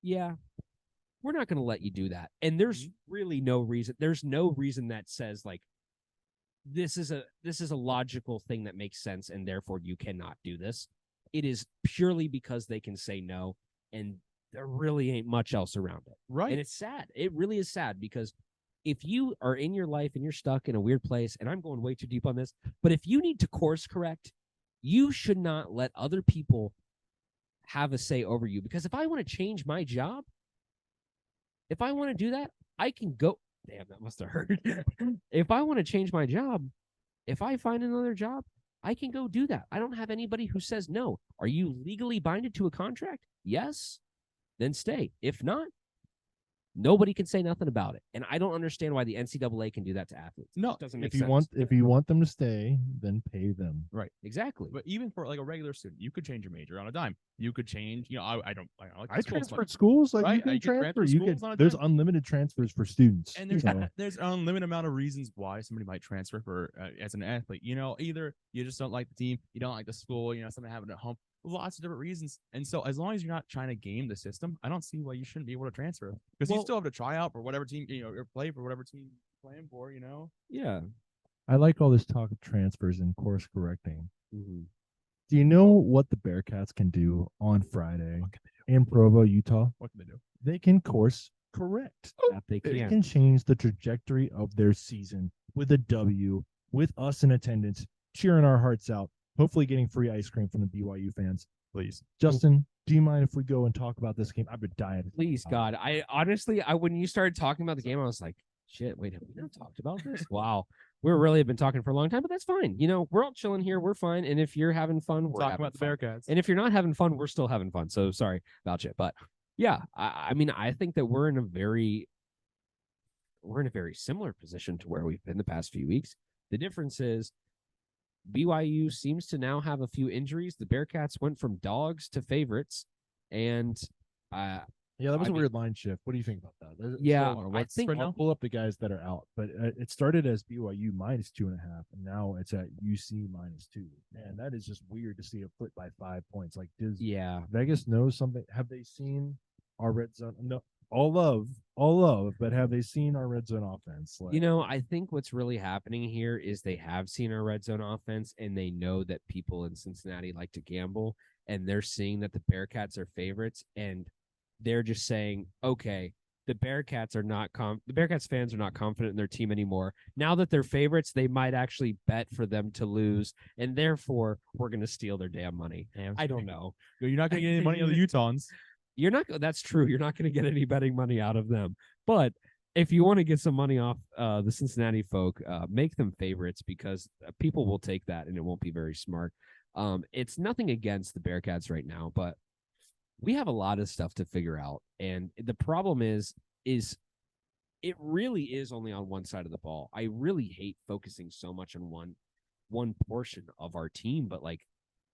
yeah, we're not going to let you do that. And there's really no reason. There's no reason that says like, this is a logical thing that makes sense, and therefore you cannot do this. It is purely because they can say no, and there really ain't much else around it. Right. And it's sad. It really is sad, because if you are in your life and you're stuck in a weird place, and I'm going way too deep on this, but if you need to course correct, you should not let other people have a say over you. Because if I want to change my job, if I want to do that, I can go. Damn, that must have hurt. If I want to change my job, if I find another job, I can go do that. I don't have anybody who says no. Are you legally binded to a contract? Yes. Then stay. If not, nobody can say nothing about it. And I don't understand why the NCAA can do that to athletes. No, it doesn't make if sense. you want them to stay, then pay them. Right. Exactly. But even for like a regular student, you could change your major on a dime. You could change, I transferred schools. Like, right? you can transfer. There's unlimited transfers for students. And there's an unlimited amount of reasons why somebody might transfer for as an athlete. Either you just don't like the team, you don't like the school, something having a hump. Lots of different reasons. And so as long as you're not trying to game the system, I don't see why you shouldn't be able to transfer, because you still have to try out for whatever team, or play for whatever team you're playing for, Yeah. I like all this talk of transfers and course correcting. Mm-hmm. Do you know what the Bearcats can do on Friday in Provo, Utah? What can they do? They can course correct. They can change the trajectory of their season with a W, with us in attendance, cheering our hearts out. Hopefully getting free ice cream from the BYU fans. Please. Justin, do you mind if we go and talk about this game? I've been dying. Please, God. I honestly, when you started talking about the game, I was like, Shit, wait, have we not talked about this? Wow. We're really have been talking for a long time, but that's fine. You know, we're all chilling here. We're fine. And if you're having fun, we're Talking having about the fun. Bearcats. And if you're not having fun, we're still having fun. So sorry about you. But yeah, I mean, I think that we're in a very similar position to where we've been the past few weeks. The difference is BYU seems to now have a few injuries. The Bearcats went from dogs to favorites. And Yeah, that was I a mean- weird line shift. What do you think about that? Yeah, So, I think I'll pull up the guys that are out, but it started as BYU -2.5, and now it's at UC -2, and that is just weird to see it flip by 5 points. Like, does yeah, Vegas know something? Have they seen our red zone? No, all love, but have they seen our red zone offense? Like, you know, I think what's really happening here is they have seen our red zone offense and they know that people in Cincinnati like to gamble, and they're seeing that the Bearcats are favorites, and they're just saying, okay, the Bearcats fans are not confident in their team anymore. Now that they're favorites, they might actually bet for them to lose, and therefore we're going to steal their damn money. I don't know. You're not going to get any money on the Utahns. You're not. That's true. You're not going to get any betting money out of them. But if you want to get some money off the Cincinnati folk, make them favorites, because people will take that, and it won't be very smart. It's nothing against the Bearcats right now, but we have a lot of stuff to figure out. And the problem is it really is only on one side of the ball. I really hate focusing so much on one portion of our team, but like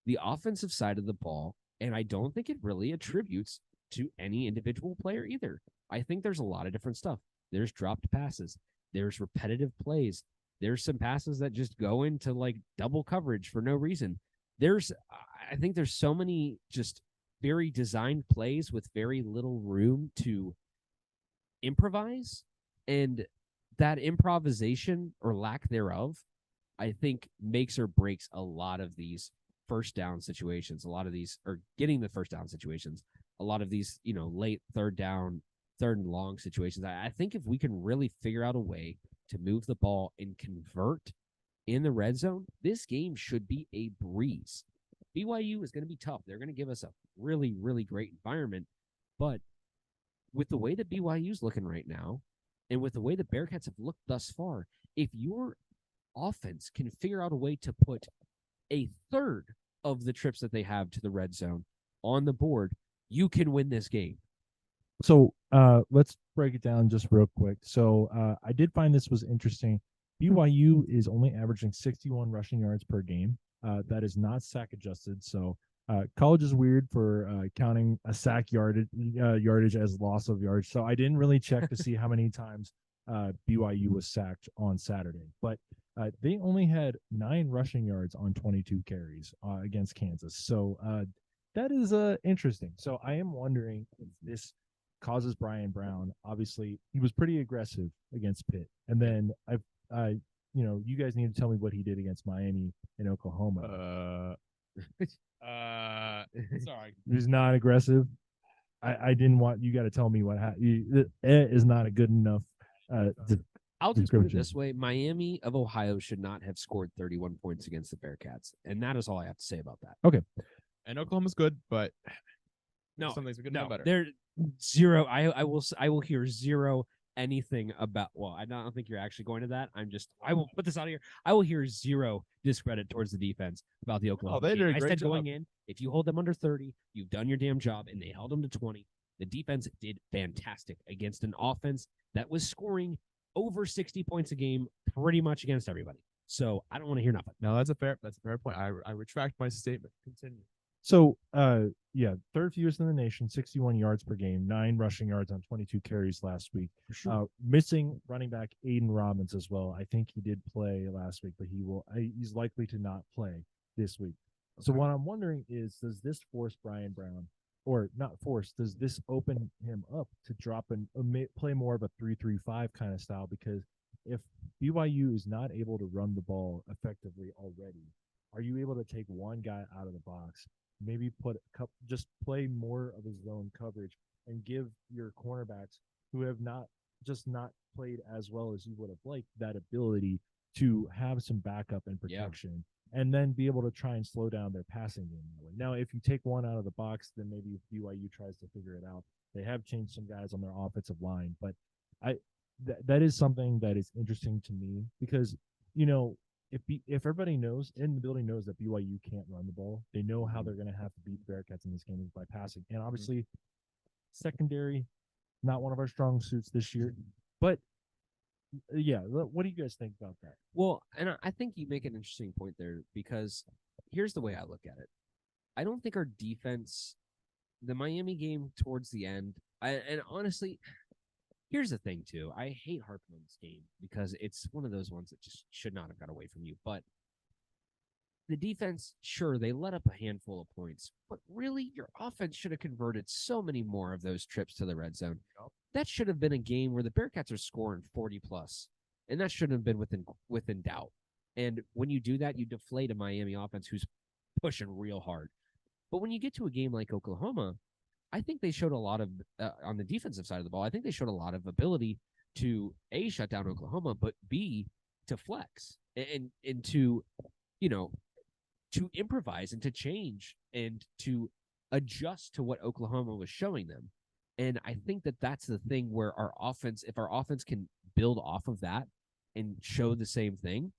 the offensive side of the ball, and I don't think it really attributes to any individual player either. I think there's a lot of different stuff. There's dropped passes. There's repetitive plays. There's some passes that just go into like double coverage for no reason. I think there's so many just very designed plays with very little room to improvise, and that improvisation or lack thereof, I think, makes or breaks a lot of these first down situations, a lot of these, or getting the first down situations, a lot of these, you know, late third and long situations. I think if we can really figure out a way to move the ball and convert in the red zone, this game should be a breeze. BYU is going to be tough. They're going to give us a really, really great environment. But with the way that BYU is looking right now, and with the way the Bearcats have looked thus far, if your offense can figure out a way to put a third of the trips that they have to the red zone on the board, you can win this game. So let's break it down just real quick. So I did find this was interesting. BYU is only averaging 61 rushing yards per game. That is not sack adjusted. So college is weird for counting a sack yardage as loss of yards. So I didn't really check to see how many times BYU was sacked on Saturday. But they only had 9 rushing yards on 22 carries against Kansas. So that is interesting. So I am wondering if this causes Brian Brown. Obviously, he was pretty aggressive against Pitt. And then you guys need to tell me what he did against Miami and Oklahoma. Sorry. He was not aggressive. I didn't want you got to tell me what happened. It is not a good enough. I'll just put it description. this way. Miami of Ohio should not have scored 31 points against the Bearcats. And that is all I have to say about that. And Oklahoma's good, but No, some things we could have no, done better. there zero. I will hear zero anything about. Well, I don't think you're actually going to that. I will put this out of here. I will hear zero discredit towards the defense about the Oklahoma. they game. did a I great said job. going in, if you hold them under 30, you've done your damn job, and they held them to 20. The defense did fantastic against an offense that was scoring over 60 points a game pretty much against everybody. So I don't want to hear nothing. No, that's a fair point. I retract my statement. Continue. So, third fewest in the nation, 61 yards per game, 9 rushing yards on 22 carries last week. Missing running back Aiden Robbins as well. I think he did play last week, but he's likely to not play this week. Okay. So what I'm wondering is, does this force Brian Brown, or not force, does this open him up to drop and play more of a 3-3-5 kind of style? Because if BYU is not able to run the ball effectively already, are you able to take one guy out of the box, maybe just play more of his zone coverage, and give your cornerbacks who have not played as well as you would have liked that ability to have some backup and protection, and then be able to try and slow down their passing game that way. Now, if you take one out of the box, then maybe BYU tries to figure it out. They have changed some guys on their offensive line, but that is something that is interesting to me because if everybody knows in the building knows that BYU can't run the ball, they know how they're going to have to beat the Bearcats in this game is by passing. And obviously, secondary, not one of our strong suits this year. But yeah, what do you guys think about that? Well, and I think you make an interesting point there because here's the way I look at it. I don't think our defense, the Miami game towards the end, and honestly, here's the thing too. I hate harping on this game because it's one of those ones that just should not have got away from you. But the defense, sure, they let up a handful of points, but really your offense should have converted so many more of those trips to the red zone. That should have been a game where the Bearcats are scoring 40 plus, and that shouldn't have been within doubt. And when you do that, you deflate a Miami offense who's pushing real hard. But when you get to a game like Oklahoma, I think they showed a lot of on the defensive side of the ball. I think they showed a lot of ability to A, shut down Oklahoma, but B, to flex and to, to improvise and to change and to adjust to what Oklahoma was showing them. And I think that that's the thing where our offense, if our offense can build off of that and show the same thing,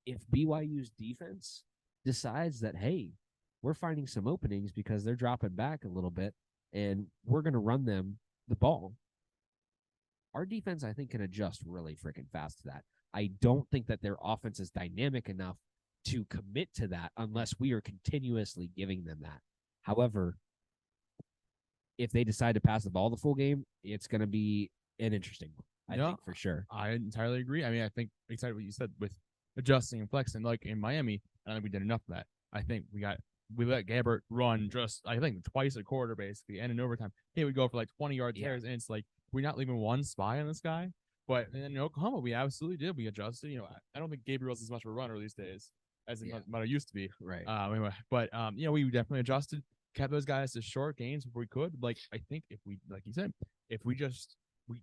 if BYU's defense decides that, hey, we're finding some openings because they're dropping back a little bit and we're going to run them the ball, our defense, I think, can adjust really freaking fast to that. I don't think that their offense is dynamic enough to commit to that unless we are continuously giving them that. However, if they decide to pass the ball the full game, it's going to be an interesting one, I think, for sure. I entirely agree. I mean, I think exactly what you said with adjusting and flexing. Like in Miami, I don't think we did enough of that. I think we let Gabbert run just, I think, twice a quarter, basically, and in overtime. He would go for like 20-yard tears, and it's like, we're not leaving one spy on this guy. But in Oklahoma, we absolutely did. We adjusted. I don't think Gabriel's as much of a runner these days as it used to be. Right. Anyway, but, we definitely adjusted, kept those guys to short games if we could. Like, I think if we, like you said, if we just, we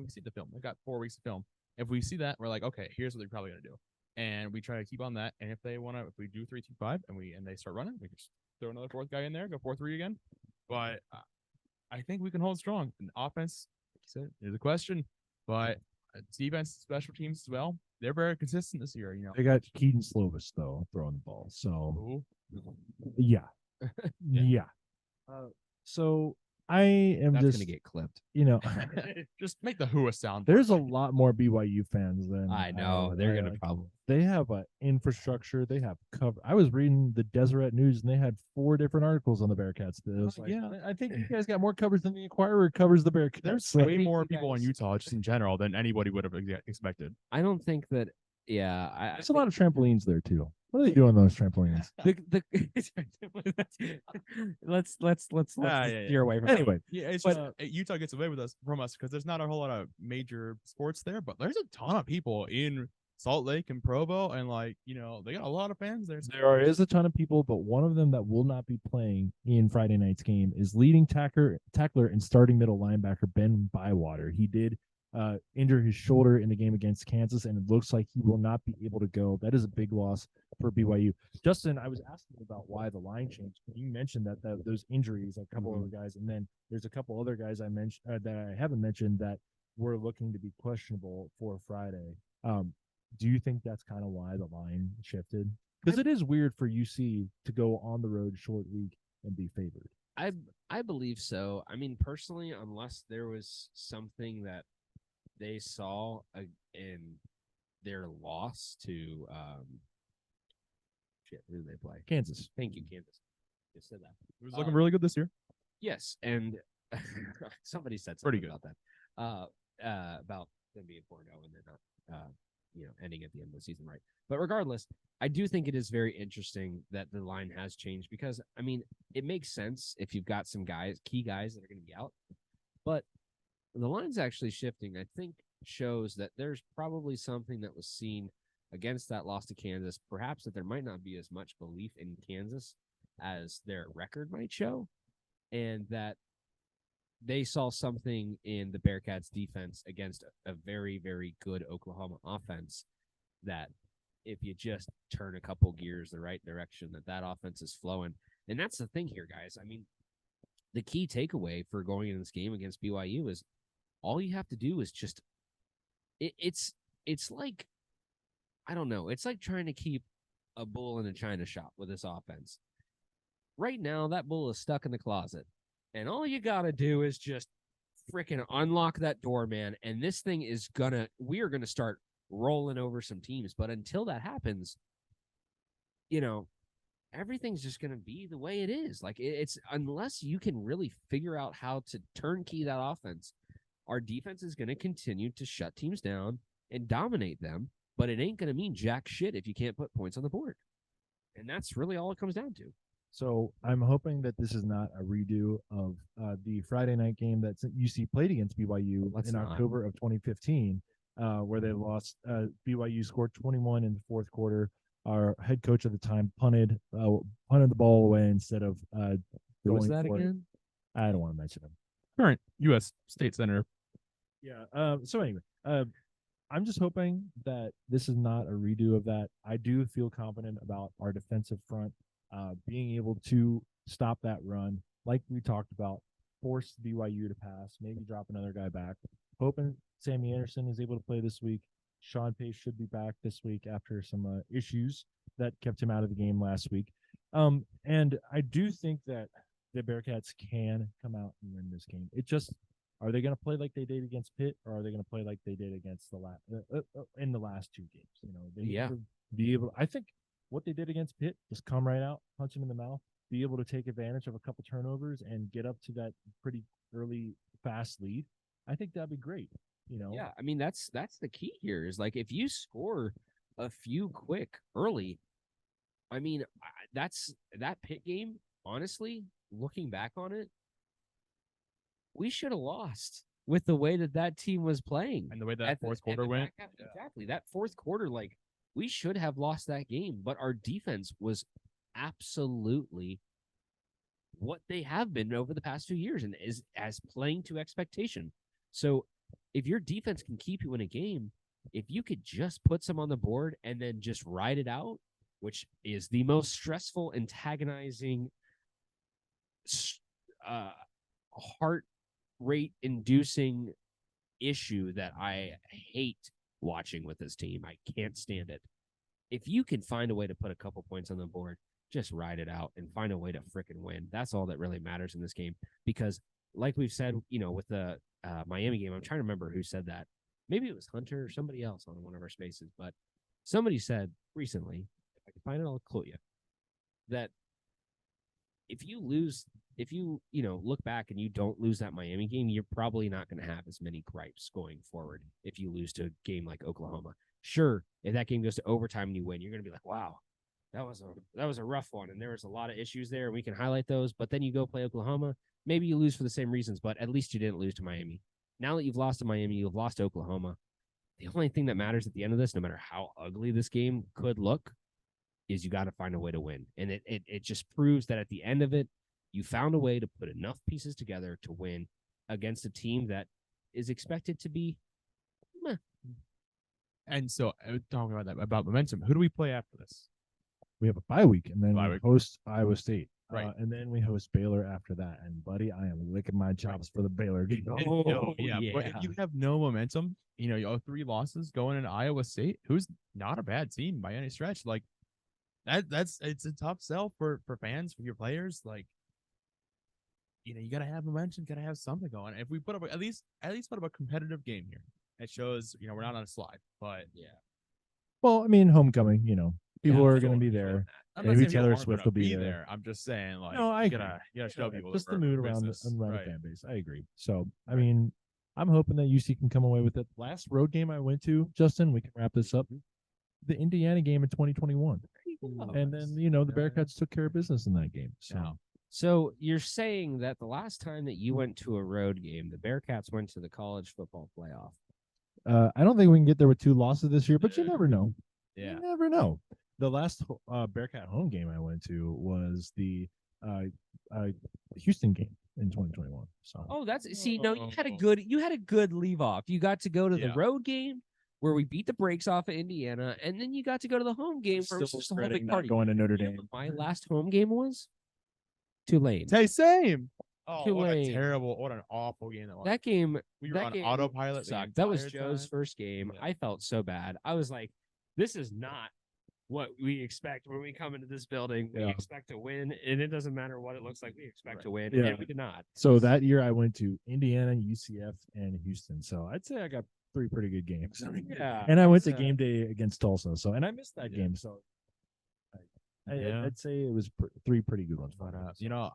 see the film, we got 4 weeks of film. If we see that, we're like, okay, here's what they're probably going to do. And we try to keep on that. And if we do 3-2-5 and they start running, we just throw another fourth guy in there, go 4-3 again. But I think we can hold strong. And offense, like you said, is a question. But defense, special teams as well, they're very consistent this year. They got Keaton Slovis though throwing the ball. So yeah. So I am That's just going to get clipped. Just make the Hua sound. There's a lot more BYU fans than I know. They're going to probably. They have an infrastructure. They have cover. I was reading the Deseret News, and they had 4 different articles on the Bearcats. It was I think you guys got more coverage than the Inquirer covers the Bearcats. There's way more people in Utah just in general than anybody would have expected. I don't think that. Yeah, there's a lot of trampolines there too. What are they doing on those trampolines? let's steer away from anyway. It's Utah gets away with us because there's not a whole lot of major sports there, but there's a ton of people in Salt Lake and Provo, and they got a lot of fans there. There is a ton of people, but one of them that will not be playing in Friday night's game is leading tackler and starting middle linebacker Ben Bywater. He did injure his shoulder in the game against Kansas, and it looks like he will not be able to go. That is a big loss for BYU. Justin, I was asking about why the line changed. You mentioned that those injuries, a couple other guys, and then there's a couple other guys I mentioned that I haven't mentioned that were looking to be questionable for Friday. Do you think that's kind of why the line shifted? Because it is weird for UC to go on the road short week and be favored. I believe so. I mean, personally, unless there was something that they saw in their loss to who did they play? Kansas. Thank you, Kansas. Just said that. It was looking really good this year. Yes, and somebody said something about that. About them being 4-0 and they're not ending at the end of the season, right? But regardless, I do think it is very interesting that the line has changed because, I mean, it makes sense if you've got some key guys that are going to be out, but the line's actually shifting. I think shows that there's probably something that was seen against that loss to Kansas, perhaps that there might not be as much belief in Kansas as their record might show, and that they saw something in the Bearcats defense against a very, very good Oklahoma offense that if you just turn a couple gears the right direction, that offense is flowing. And that's the thing here, guys. I mean, the key takeaway for going into this game against BYU is all you have to do is just it's like, I don't know. It's like trying to keep a bull in a china shop with this offense. Right now, that bull is stuck in the closet, and all you got to do is just freaking unlock that door, man. And this thing is we are gonna start rolling over some teams. But until that happens, everything's just gonna be the way it is. Like it's unless you can really figure out how to turnkey that offense, our defense is gonna continue to shut teams down and dominate them. But it ain't gonna mean jack shit if you can't put points on the board. And that's really all it comes down to. So I'm hoping that this is not a redo of the Friday night game that UC played against BYU in October of 2015, where they lost. BYU scored 21 in the fourth quarter. Our head coach at the time punted the ball away instead of Who was that again? I don't want to mention him. Current U.S. State Center. Yeah. So anyway, I'm just hoping that this is not a redo of that. I do feel confident about our defensive front being able to stop that run, like we talked about, force BYU to pass, maybe drop another guy back. Hoping Sammy Anderson is able to play this week. Sean Pace should be back this week after some issues that kept him out of the game last week. And I do think that the Bearcats can come out and win this game. It just, are they going to play like they did against Pitt, or are they going to play like they did against in the last two games? They need to be able. I think what they did against Pitt, just come right out, punch him in the mouth, be able to take advantage of a couple turnovers and get up to that pretty early, fast lead. I think that'd be great. Yeah, I mean that's the key here is like if you score a few quick early, I mean that's that Pitt game. Honestly, looking back on it, we should have lost with the way that team was playing And the way that fourth quarter went. Exactly. That fourth quarter, like, we should have lost that game, but our defense was absolutely what they have been over the past 2 years and is as playing to expectation. So if your defense can keep you in a game, if you could just put some on the board and then just ride it out, which is the most stressful, antagonizing, heart rate inducing issue that I hate watching with this team. I can't stand it. If you can find a way to put a couple points on the board, just ride it out and find a way to frickin' win. That's all that really matters in this game. Because like we've said, with the Miami game, I'm trying to remember who said that. Maybe it was Hunter or somebody else on one of our spaces, but somebody said recently, if I can find it, I'll quote you, that if you look back and you don't lose that Miami game, you're probably not going to have as many gripes going forward if you lose to a game like Oklahoma. Sure, if that game goes to overtime and you win, you're going to be like, wow, that was a rough one, and there was a lot of issues there, and we can highlight those. But then you go play Oklahoma, maybe you lose for the same reasons, but at least you didn't lose to Miami. Now that you've lost to Miami, you've lost to Oklahoma. The only thing that matters at the end of this, no matter how ugly this game could look, is you got to find a way to win. And it just proves that at the end of it, you found a way to put enough pieces together to win against a team that is expected to be meh. And so talking about that, about momentum, who do we play after this? We have a bye week, and then we host Iowa State. Right. And then we host Baylor after that. And, buddy, I am licking my chops for the Baylor game. Yeah. But if you have no momentum, you have 3 losses going into Iowa State, who's not a bad team by any stretch. Like, it's a tough sell for fans, for your players. Like, you got to have momentum, got to have something going. If we put up at least put up a competitive game here, it shows, we're not on a slide. But yeah. Well, I mean, homecoming, people are going to be there. Maybe Taylor Swift will be there. I'm just saying, like, no, I you gotta show people just the mood around the right. fan base. I agree. So, I mean, I'm hoping that UC can come away with it. Last road game I went to, Justin, we can wrap this up. The Indiana game in 2021, and then the Bearcats took care of business in that game. So you're saying that the last time that you went to a road game, the Bearcats went to the college football playoff? I don't think we can get there with 2 losses this year, but you never know. Yeah, you never know. The last Bearcat home game I went to was the Houston game in 2021. So you had a good leave off. You got to go to the road game where we beat the brakes off of Indiana, and then you got to go to the home game where it was just a whole big party. Going to Notre Dame. My last home game was Tulane. Hey, same. Oh, what a Tulane. terrible, what an awful game that was. That game, We were that on game autopilot. the sucked. That was entire Joe's time. first game. Yeah. I felt so bad. I was like, this is not what we expect when we come into this building. We Yeah. expect to win, and it doesn't matter what it looks like. We expect to win, Yeah. and we did not. So that year I went to Indiana, UCF, and Houston. So I'd say I got 3 pretty good games. Yeah. And I went to That's, game day against Tulsa. So and I missed that Yeah. game. So Yeah. I'd say it was 3 pretty good ones. But you know,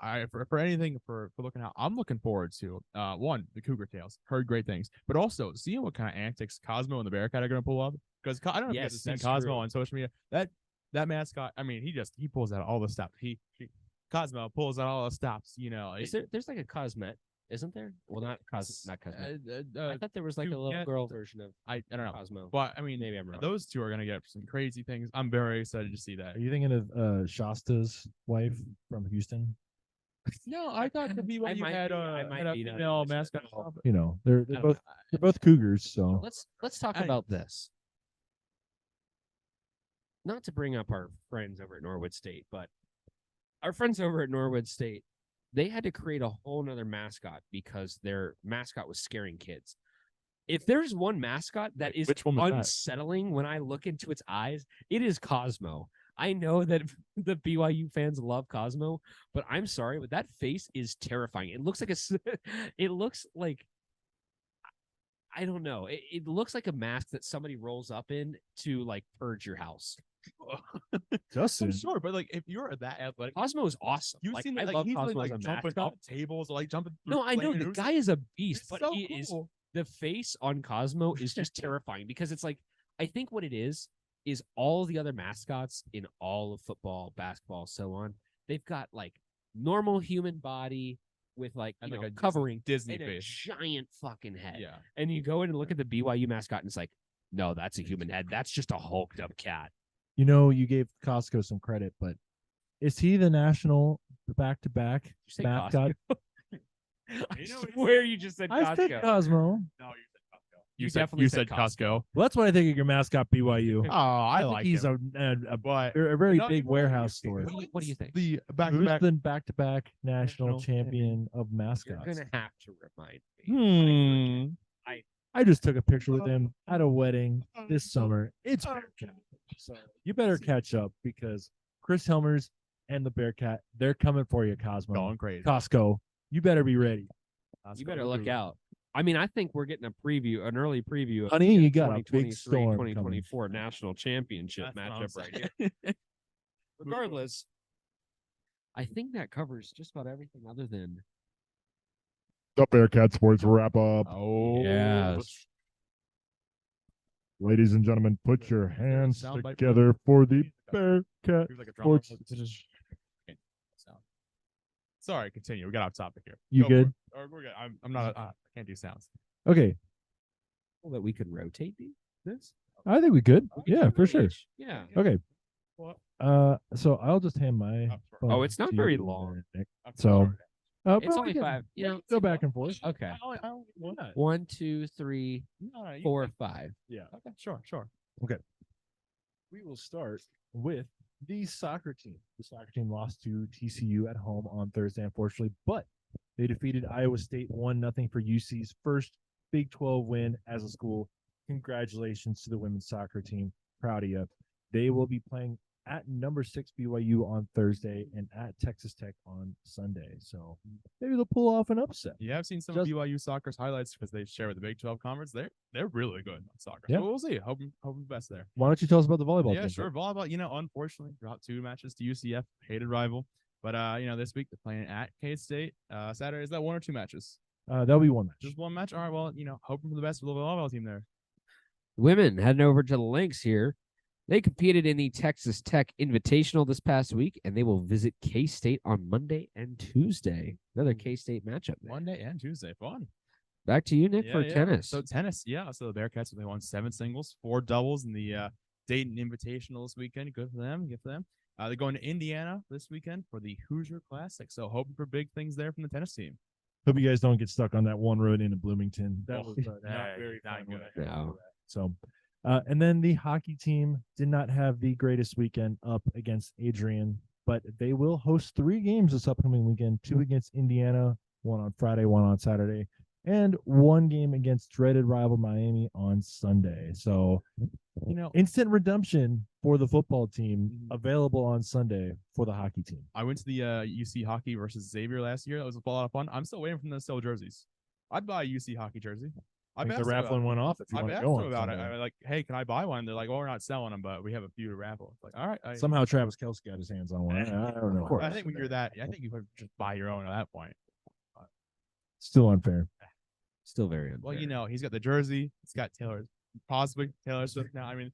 for anything for looking out, I'm looking forward to one, the Cougar Tales. Heard great things, but also seeing what kind of antics Cosmo and the Bearcat are going to pull up. Because I don't know if you guys have Yes, seen that's Cosmo true. on social media. That mascot, I mean, he pulls out all the stops. Cosmo pulls out all the stops. You know, There's like a Cosmet, isn't there? Well, not Cosmet. I thought there was like a little Cougar- girl version of I don't know, Cosmo. but I mean, Maybe I'm wrong. those two are going to get some crazy things. I'm very excited to see that. Are you thinking of Shasta's wife from Houston? No, I thought the BYU might had be, I might a be not female interested mascot. at all. You know, they're I don't both know. they're both Cougars. So Let's talk I- about this. Not to bring up our friends over at Norwood State, but our friends over at Norwood State, they had to create a whole nother mascot because their mascot was scaring kids. If there's one mascot that is Which one was that? unsettling when I look into its eyes, it is Cosmo. I know that the BYU fans love Cosmo, but I'm sorry, but that face is terrifying. It looks like it looks like, I don't know. It looks like a mask that somebody rolls up in to like purge your house. Justin, I'm sure, but like if you're that athletic, Cosmo is awesome. you've Like, seen I like love he's Cosmo like as a jumping mascot. off tables, like jumping. No, I know flaming the hoops. guy is a beast, It's but so he is cool. the face on Cosmo is just terrifying because it's like, I think what it is all the other mascots in all of football, basketball, so on. They've got like normal human body with like, And you like know, a covering Disney and a face. giant fucking head. Yeah. And you go in and look at the BYU mascot and it's like, no, that's a human head. That's just a hulked up cat. you know you gave Costco some credit, but is he the national back-to-back Did you say mascot? Costco? I You know what he swear you just said I said Costco. Cosmo. No, you said Costco. You said definitely you said said Costco. Well, that's what I think of your mascot, BYU. Oh, I think like he's him. a But very No, big you're right. warehouse store. What do you think? The Who's back-to-back. the back-to-back national National champion of You're mascots? gonna have to remind me. I just took a picture with him at a wedding this summer. It's Bearcat. So you better catch up because Chris Helmers and the Bearcat, they're coming for you, Cosmo. Going crazy. Costco, you better be ready. You better look out. I mean, I think we're getting an early preview of Honey, the you got a big 2023, storm 2024 national championship That's what I'm matchup right here. Regardless, I think that covers just about everything other than The Bearcat Sports Wrap-Up. Oh, Yes. Ladies and gentlemen, put your hands Soundbite together for the Bearcat. He was like a drummer. Sports. Sound. Sorry, continue. We got off topic here. You Go for good? it. Or we're good. I'm not. I can't do sounds. Okay, that we could rotate this. I think we could. Yeah, for sure. Yeah. Okay. What? So I'll just hand my. Oh, sure. phone Oh, it's not to very you long. there, Nick. I'm So, sorry. It's but only we can 5. You know, Go back and forth. Okay. I only want that. 1, 2, 3, No, you 4, can- 5. Yeah. Okay, sure. We will start with the soccer team. The soccer team lost to TCU at home on Thursday, unfortunately, but they defeated Iowa State 1-0 for UC's first Big 12 win as a school. Congratulations to the women's soccer team. Proud of you. They will be playing at number 6 BYU on Thursday and at Texas Tech on Sunday. So maybe they'll pull off an upset. Yeah, I've seen some Just- of BYU soccer's highlights because they share with the Big 12 conference. They're really good at soccer. Yeah. So we'll see. Hope the best there. Why don't you tell us about the volleyball Yeah, team? sure. Volleyball, unfortunately, dropped 2 matches to UCF, hated rival. But this week they're playing at K-State. Saturday, is that 1 or 2 matches? That'll be one match. Just 1 match? All right, well, hoping for the best for the volleyball team there. Women heading over to the links here. They competed in the Texas Tech Invitational this past week, and they will visit K-State on Monday and Tuesday. Another K-State matchup there. Monday and Tuesday. Fun. Back to you, Nick, Yeah, for yeah. tennis. So tennis, yeah. So the Bearcats, they won 7 singles, 4 doubles in the Dayton Invitational this weekend. Good for them. Good for them. They're going to Indiana this weekend for the Hoosier Classic. So hoping for big things there from the tennis team. Hope you guys don't get stuck on that one road into Bloomington. That Oh, was not yeah, very not fun good. when I had to No. do that. So, and then the hockey team did not have the greatest weekend up against Adrian, but they will host 3 games this upcoming weekend: 2 against Indiana, one on Friday, one on Saturday, and one game against dreaded rival Miami on Sunday. So, instant redemption for the football team available on Sunday for the hockey team. I went to the UC hockey versus Xavier last year. That was a lot of fun. I'm still waiting for them to sell jerseys. I'd buy a UC hockey jersey. I think the raffling went off. If you want to go on about it, I'm like, hey, can I buy one? They're like, well, we're not selling them, but we have a few to raffle. It's like, all right. Somehow Travis Kelce got his hands on one. I don't know. I think when you're that, I think you could just buy your own at that point. Still unfair. Still very unfair. Well, he's got the jersey. He's got possibly Taylor Swift now. I mean,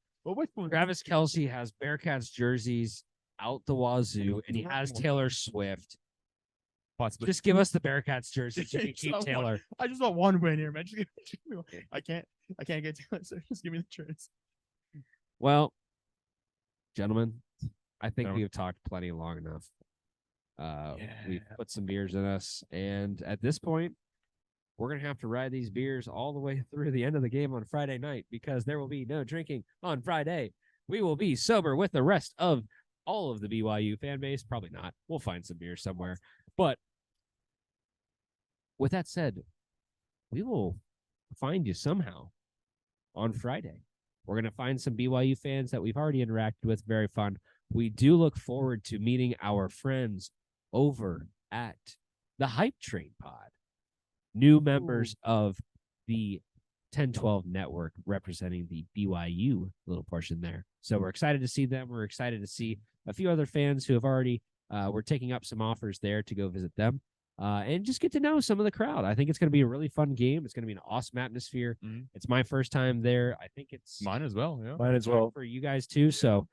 Travis Kelce has Bearcats jerseys out the wazoo, and he has Taylor Swift. Possibly. Just give us the Bearcats jerseys. You can keep Taylor. I just want one win here, man. Just give me one. I can't get Taylor, so just give me the jersey. Well, gentlemen, I think we have talked plenty long enough. We've put some beers in us, and at this point, we're going to have to ride these beers all the way through the end of the game on Friday night because there will be no drinking on Friday. We will be sober with the rest of all of the BYU fan base. Probably not. We'll find some beer somewhere. But with that said, we will find you somehow on Friday. We're going to find some BYU fans that we've already interacted with. Very fun. We do look forward to meeting our friends over at the Hype Train Pod. New members of the 10-12 network representing the BYU little portion there. So we're excited to see them. We're excited to see a few other fans who have already we're taking up some offers there to go visit them and just get to know some of the crowd. I think it's going to be a really fun game. It's going to be an awesome atmosphere. It's my first time there. I think it's mine as well. Yeah, mine as well for you guys too. So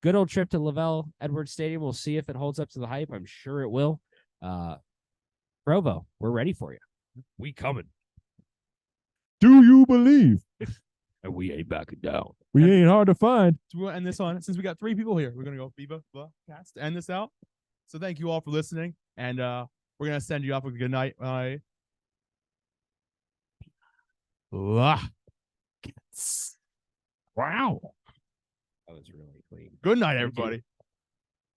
good old trip to Lavelle Edwards Stadium. We'll see if it holds up to the hype. I'm sure it will. Provo, we're ready for you. We coming. Do you believe? And we ain't backing down. We ain't hard to find. So we'll end this on, since we got 3 people here, we're going to go Viva the Cats to end this out. So thank you all for listening. And we're going to send you off with a good night. Bye. Wow. That was really clean. Good night, everybody.